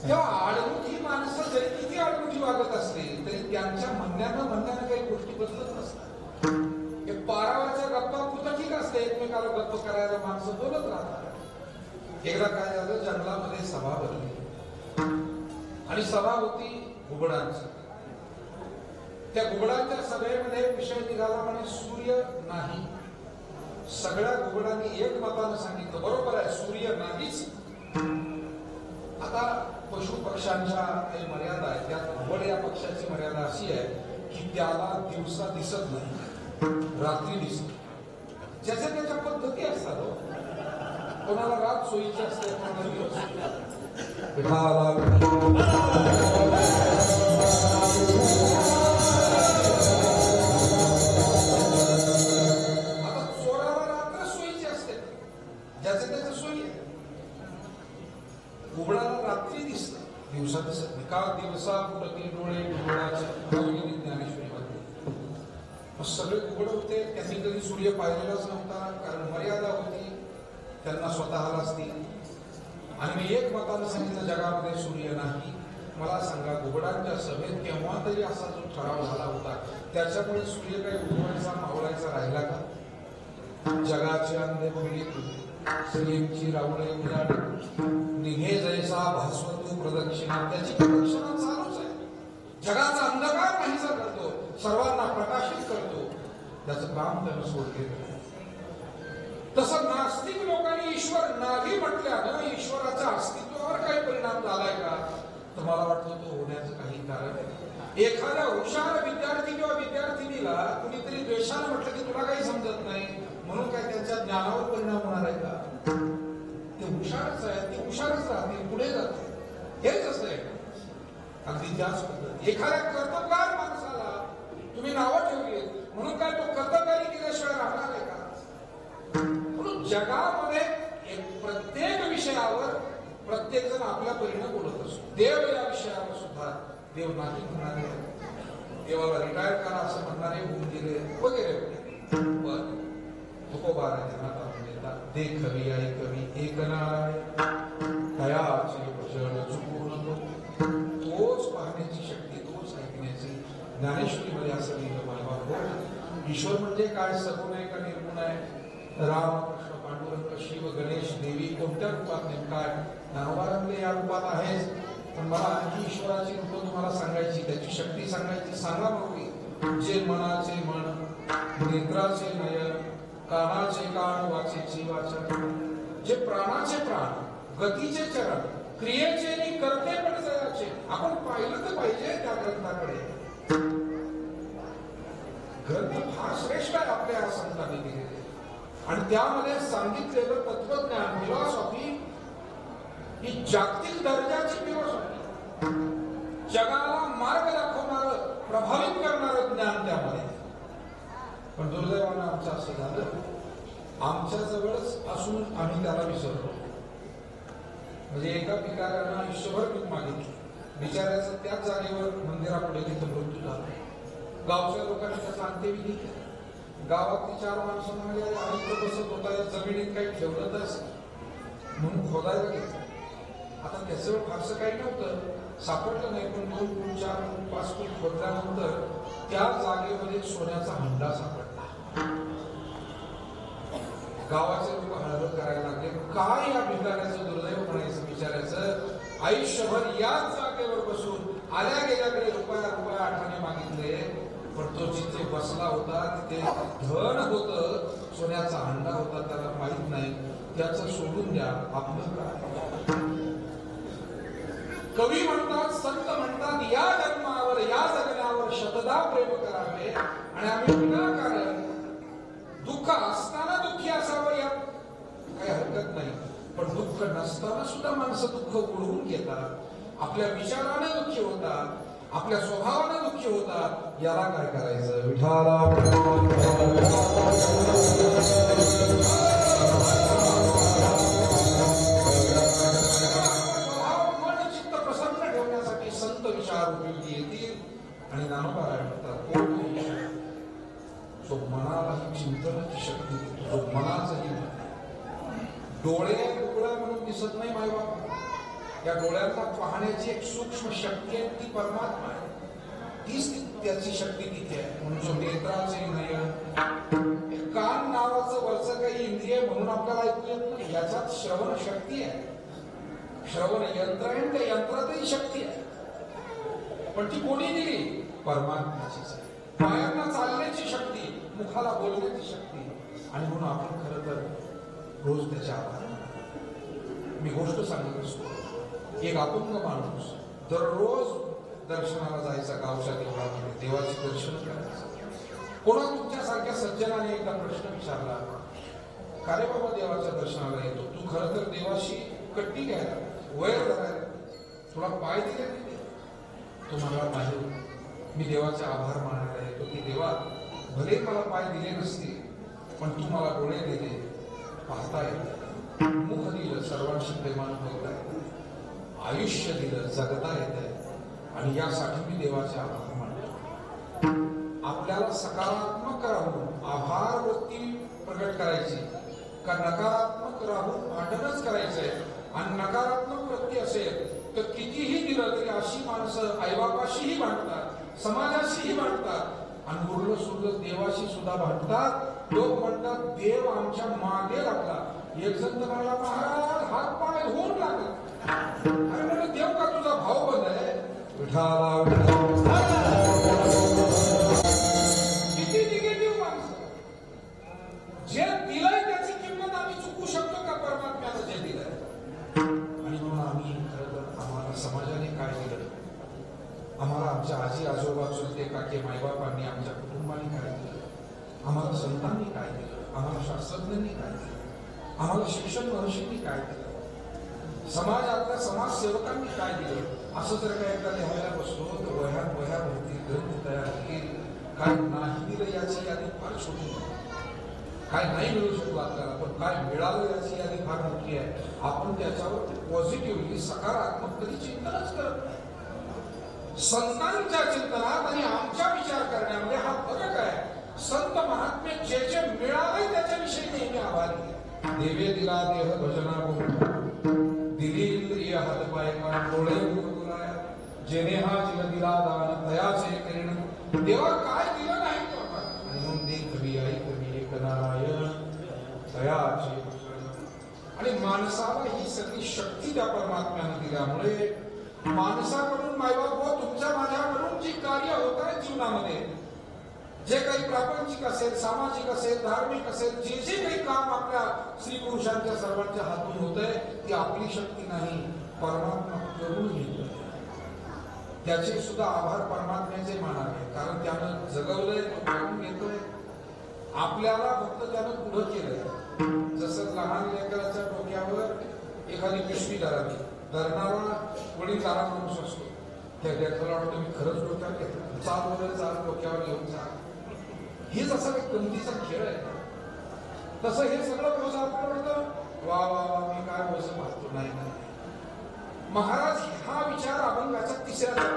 तेव्हा आडमुठी माणसं जरी किती आडमुठी वागत असतील तरी त्यांच्या म्हणण्यानं काही गोष्टी बदलत नसतात. हे पारावरच्या गप्पा पुरतं ठीक असते, एकमेकाला गप्प करायला माणसं बोलत राहतात. एकदा काय झालं, जंगलामध्ये सभा भरली आणि सभा होती घुबडांची. त्या घुबडांच्या सभेमध्ये विषय निघाला म्हणे सूर्य नाही. सगळ्या घुबडांनी एक मतानं सांगितलं बरोबर आहे, सूर्य नाहीच. आता पशु पक्ष्यांच्या काही मर्यादा आहेत, त्यात घुबड या पक्षाची मर्यादा अशी आहे की त्याला दिवसा दिसत नाही, रात्री दिसत. ज्याच्या त्याच्या पद्धती असतात. कोणाला रात सोयीची असते, कोणाला दिवस. आता चोराला रात्र सोयीची असते, ज्याच्या त्याच्या सोयी आहे. घुबडाला रात्री दिसत, दिवसा दिसत नाही. का दिवसा पुरतील डोळे घुबडाच्या ज्ञानेश्वरी मध्ये. सगळे घुबड होते, त्यांनी कधी सूर्य पाहिलेलाच नव्हता, कारण मर्यादा होती त्यांना स्वतःलाच ती. आणि मी एक मतानं सांगितलं जगामध्ये सूर्य नाही. मला सांगा, घुबडांच्या सभेत केव्हा तरी असा जो ठराव झाला होता त्याच्यामुळे सूर्य काही उगवायचा मावळायचा राहिला का? जगाचे अंधे पीडित सलीमची रावळे उजाड निघे जैसा भास्वतो प्रदक्षिणा. त्याची प्रदक्षिणा चालूच आहे. जगाचा अंधकार नाहीसा करतो, सर्वांना प्रकाशित करतो. त्याचं काम त्यानं सोडले. तसं नास्तिक लोकांनी ईश्वर नाही म्हटल्यानं ईश्वराच्या अस्तित्वावर काही परिणाम झालाय का? तर मला वाटतं तो होण्याचं काही कारण आहे. एखाद्या हुशार विद्यार्थी किंवा विद्यार्थिनीला कुणीतरी द्वेषानं म्हटलं की तुला काही समजत नाही म्हणून काय त्यांच्या ज्ञानावर परिणाम होणार आहे का? ते हुशारच आहे, ते हुशारच राहतील, पुढे जातील. हेच असं आहे. अगदी त्याच पद्धत एखाद्या कर्तबगार माणसाला तुम्ही नावं ठेवली म्हणून काय तो कर्तबगारी केल्याशिवाय राहणार आहे का? म्हणून जगामध्ये प्रत्येक विषयावर प्रत्येक जण आपल्या परीने बोलत असतो. देव या विषयावर सुद्धा देव नाही म्हणणारे, देवाला रिटायर करा असं म्हणणारे होऊन गेले वगैरे वगैरे. तुकोबा देख कवी आई कवी एक नाराय दयाचे भजन चुकू नको. तोच पाहण्याची शक्ती, तोच ऐकण्याची. ज्ञानेश्वरी मध्ये असं लिहिलं मला. ईश्वर म्हणजे काय, सगुण आहे का निर्गुण आहे? राम कृष्ण पांडुरंग शिव गणेश देवी कोणत्या रूपात नेमका आहे? ज्ञानोबारांकडे या रूपात आहेच, पण मला आणखी ईश्वराची रूपं तुम्हाला सांगायची, त्याची शक्ती सांगायची. सांगा मग. जे मनाचे मन, नेत्राचे नयन, कानाचे कान, वाचेची वाचा, जे प्राणाचे प्राण, गतीचे चरण, क्रियेचे आणि करते पण जयाचे. आपण पाहिलं तर पाहिजे त्या ग्रंथाकडे. ग्रंथ फार श्रेष्ठ आहे आपल्या संतांनी दिलेले. आणि त्यामध्ये सांगितलेलं तत्वज्ञान, फिलॉसॉफी ही जागतिक दर्जाची फिलॉसॉफी. जगाला मार्ग दाखवणारं, प्रभावित करणारं ज्ञान त्यामध्ये. पण दुर्दैवानं आमचं असं झालं, आमच्या जवळच असून आम्ही त्याला विसरलो. म्हणजे एका भिकाऱ्यानं आयुष्यभर पीक मागितलं, बिचाऱ्याचं त्याच जागेवर मंदिरापुढे तिथं मृत्यू झाला. गावच्या लोकांनी त्याचा अंत्यविधी केला. गावातली 4 माणसं म्हणाले, आणि बसत होता या जमिनीत काही ठेवलंच म्हणून खोदायला घेतलं. आता त्याचं फारसं काही नव्हतं, सापडलं नाही. पण 2 फूट 4 फूट 5 फूट खोदल्यानंतर त्या जागेमध्ये सोन्याचा हंडा सापडला. गावाचे लोक हळहळ करायला लागले, काय या भिकाऱ्याचं दुर्दैव म्हणायचं बिचाऱ्याचं. आयुष्यभर याच जागेवर बसून आल्या गेल्याकडे रुपया आठाने मागितले, पण तो जिथे बसला होता तिथे धन होतं, सोन्याचा हंडा होता, त्याला माहित नाही. त्याचं सोडून द्या, आपलं काय. कवी म्हणतात, संत म्हणतात, या जन्मावर या जगण्यावर शतदा प्रेम करावे. आणि आम्ही विनाकारण दुःख असताना दुःखी असावं यात काही हरकत नाही. पण दुःख नसताना सुद्धा माणसं दुःख ओढवून घेतात, आपल्या विचाराने दुःखी होतात, आपल्या स्वभावाने दुःखी होतात. याला काय करायचं? विठाला चित्त प्रसन्न ठेवण्यासाठी संत विचार उपयोगी येतील. आणि ज्ञानोबा म्हणतात, मनाला ही चिंतनाची शक्ती डोळे डोळा म्हणून दिसत नाही मायबाप, या डोळ्यांना पाहण्याची एक सूक्ष्म शक्ती आहे, ती परमात्मा आहे, तीच त्याची शक्ती तिथे आहे. म्हणून जो नेत्राचे नयन, कान नावाचं वरचं काही इंद्रिय म्हणून आपल्याला ऐकू येत नाही, याच्यात श्रवण शक्ती आहे, श्रवण यंत्र आहे, त्या यंत्रातही शक्ती आहे, पण ती कोणी दिली? परमात्म्याचीच आहे. पायांना चालण्याची शक्ती, मुखाला बोलण्याची शक्ती, आणि म्हणून आपण खरं तर रोज त्याच्या आभार. मी गोष्ट सांगत असतो, एक अपंग माणूस दररोज दर्शनाला जायचा, गावच्या देवळामध्ये देवाचे दर्शन करायचं. कोणा तुमच्यासारख्या सज्जनाने एकदा प्रश्न विचारला, का रे बाबा देवाच्या दर्शनाला येतो, तू खरं तर देवाशी कट्टी घ्यायला, वैर धरायला, तुला पाय दिले नाही? तो मला नाही, मी देवाचे आभार मानायला येतो की देवा, भले मला पाय दिले नसते, पण तू मला डोळे दिले, पाहता येते, मुख दिलं, सर्वांशी प्रेमानं बोलता येतं, आयुष्य दिलं, जगता येतंय, आणि यासाठी मी देवाचे आभार मानतो. आपल्याला सकारात्मक राहून आभार वृत्ती प्रकट करायची का नकारात्मक राहून भांडणच करायचंय? आणि नकारात्मक वृत्ती असेल तर कितीही दिलं तरी अशी माणसं आईबापाशीही भांडतात, समाजाशीही भांडतात, आणि उरलं सुरलं देवाशी सुद्धा भांडतात. लोक म्हणतात देव आमच्या मागे लागला. एक जण तर मला, महाराज हात पाय धुवून लागला. अरे म्हणलं, देव का तुझा भाऊ बंद आहे? विठाला किती निगेटिव्ह माणसं. जे दिलंय त्याची किंमत आम्ही चुकू शकतो का? परमात्म्यानं जे दिलंय. आणि म्हणून आम्ही खरं तर आम्हाला समाजाने काय दिलं, आम्हाला आमच्या आजी आजोबा चुलते काके मायबापांनी, आमच्या कुटुंबाने काय दिलं, आम्हाला संतांनी काय दिलं, आम्हाला शास्त्रज्ञांनी काय दिलं, आम्हाला शिक्षण महर्षींनी काय दिलं, समाजातल्या समाजसेवकांनी काय दिलं. असं जर काय एकदा लिहायला बसलो तर वह्या भरती ग्रंथ तयार होतील. काय नाही दिलं याची यादी फार छोटी आहे, काय नाही मिळू शकतो आपल्याला, पण काय मिळालं याची यादी फार मोठी आहे. आपण त्याच्यावर पॉझिटिव्हली सकारात्मक कधी चिंतनच करत नाही. संतांच्या चिंतनात आणि आमच्या विचार करण्यामध्ये हा फरक आहे. संत महात्मे जे जे मिळाले त्याच्याविषयी नेहमी आभारी. देवे दिला देह भजना दिली इंद्रिय हातपाय कान डोळे बोलाया, जेने हा जीव दिला दान तयाचे करीण. देवा काय दिलं नाही बाबा, आणि म्हणून दे कवी आई कवी एक नारायण तयाचे. आणि माणसाला ही सगळी शक्ती त्या परमात्म्याने दिल्यामुळे माणसाकडून मायबाप हो, तुमच्या माझ्याकडून जी कार्य होत आहे जीवनामध्ये, जे काही प्रापंचिक असेल, सामाजिक असेल, धार्मिक असेल, जे जे काही काम आपल्या स्त्री पुरुषांच्या सर्वांच्या हातून होत आहे, ती आपली शक्ती नाही, परमात्मा करून घेतोय. त्याचे सुद्धा आभार परमात्म्याचे मानावे, कारण त्यानं जगवलंय, तो करून घेतोय. आपल्याला फक्त त्यानं पुढं केलंय. जसं लहान लेकराच्या डोक्यावर एखादी पिशवी धरावी, धरणारा वडीलधारा माणूस असतो, त्या लेकराला वाटतं मी खरंच डोक्यावर घेतलं, चाल वगैरे चाल, डोक्यावर घेऊन चाल. हे जसं एक गमतीचा खेळ आहे, तसं हे सगळं बोज आपल्याला वाटतं वा वा वा मी काय बोज पाहतो. नाही नाही महाराज, हा विचार अभंगाच्या तिसऱ्या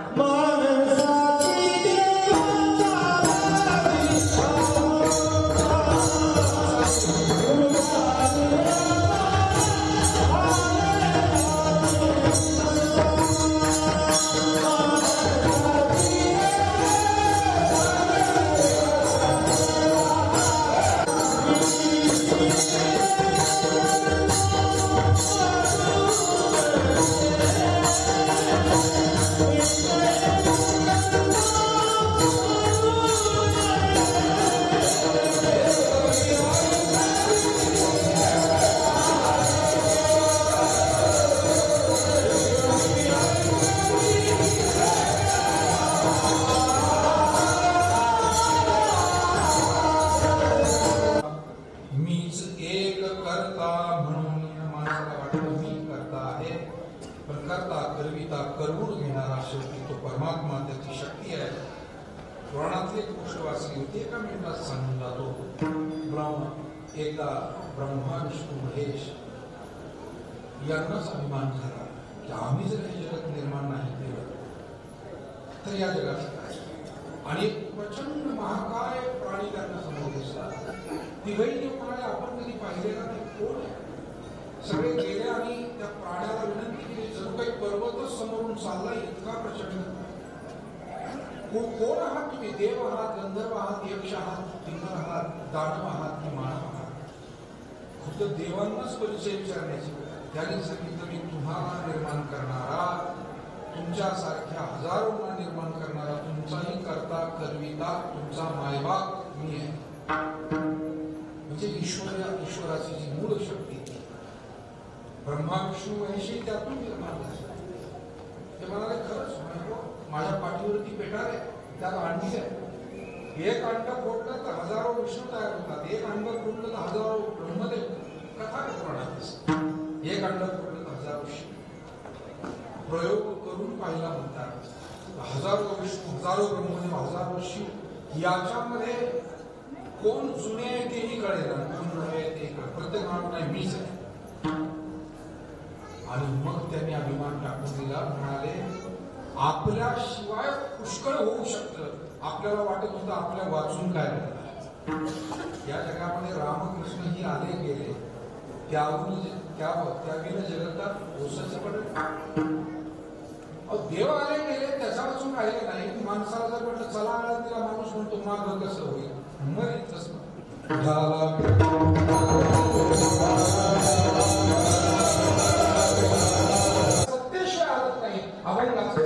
करून घेणारा शेवटी तो परमात्मा, त्याची शक्ती आहे. पुराणातली एक गोष्ट वाचली होती, एका मिनिटात सांगून जातो. एकदा ब्रह्मा विष्णू महेश यांनाच अभिमान झाला की आम्ही जर हे जगत निर्माण नाही केलं तर या जगाची काय. आणि प्रचंड महाकाय प्राणी त्यांना समोर दिसला. तिघही म्हणाले आपण कधी पाहिलेला ते कोण आहे? सगळे गेले आणि त्या प्राण्याला विनंती केली, जणू काही पर्वतच समोरून चालला, इतका प्रचंड. कोण आहात तुम्ही? देव आहात, गंधर्व आहात, यक्ष आहात, किन्नर आहात, दानव आहात की मानव आहात? खुद्द देवांनाच परिचय विचारण्याची. त्याने सांगितलं, मी तुम्हाला निर्माण करणारा, तुमच्यासारख्या हजारोंना निर्माण करणारा, तुमचाही करता करविता, तुमचा मायबाप मी आहे. म्हणजे ईश्वराची जी मूळ शक्ती, ब्रह्मा विष्णू महेशी त्यातून निर्माण झाली. ते म्हणाले, खरंच माझ्या पाठीवरती पेटार आहे, त्यात अंडी आहे. एक अंड फोडलं तर हजारो विष्णू तयार होतात, एक अंड फोडलं तर हजारो ब्रह्मदेव. कथा पुराणात एक अंड फोडलं तर हजारो शिव. प्रयोग करून पाहिला म्हणतात. हजारो विष्णू, हजारो ब्रह्मदेव, हजारो शिव, याच्यामध्ये कोण जुने आहे तेही कळेल, कोण नवे आहे ते कळेल. प्रत्येक माणूस नाही, मीच आहे. आणि मग त्यांनी अभिमान टाकून दिला. म्हणाले, आपल्या शिवाय पुष्कळ होऊ शकतं. आपल्याला वाटत होतं आपल्या वाचून काय होणार. या जगामध्ये रामकृष्ण ही आले गेले, त्याविन जगतात ओसच पडलं. देव आले गेले त्याच्या वाचून राहिले नाही. माणसाला जर म्हटलं चला आळंदीला, माणूस म्हणतो माग कसं होईल, मरीतच सत्तेशिवाय आलत नाही. अभंगाचं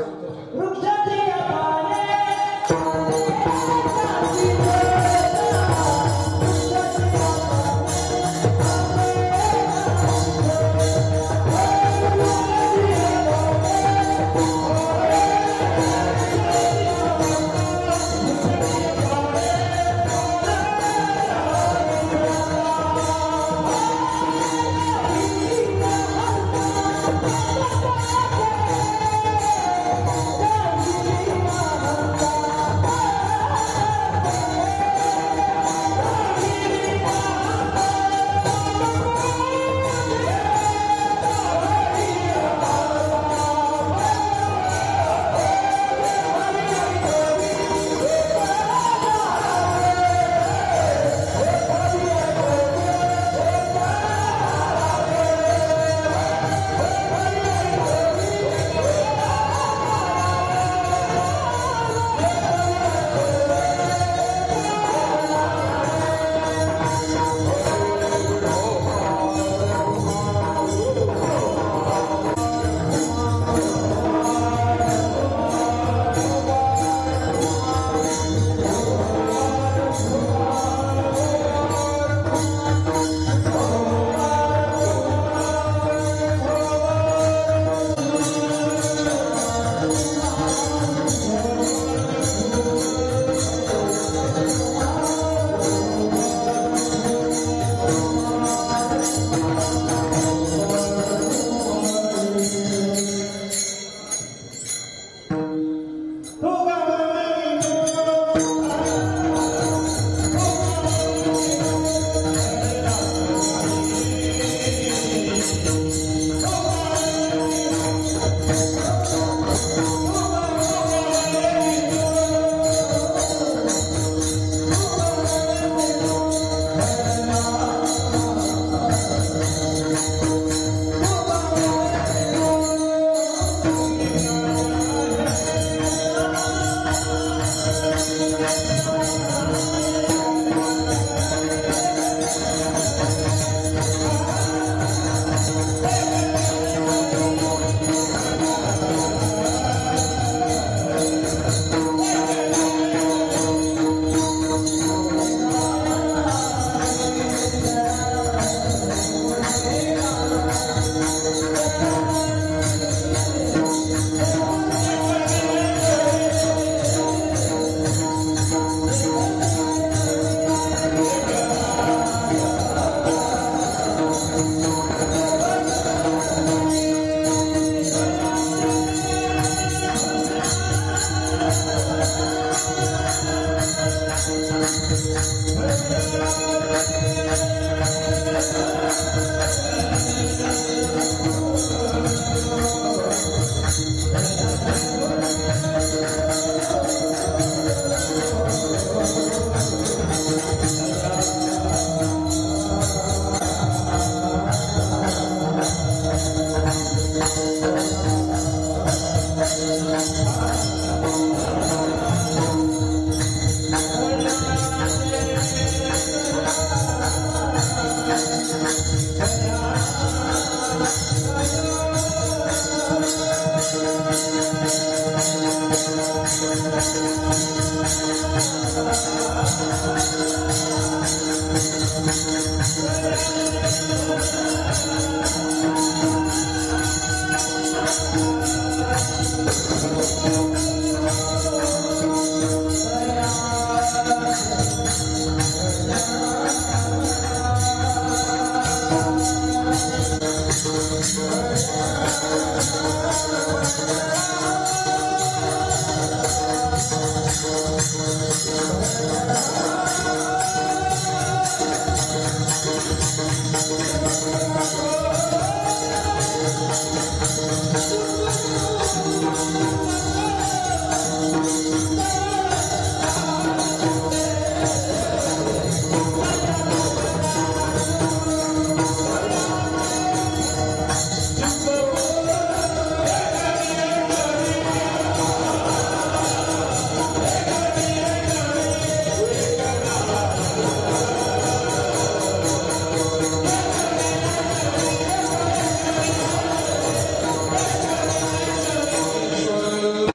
Thank you.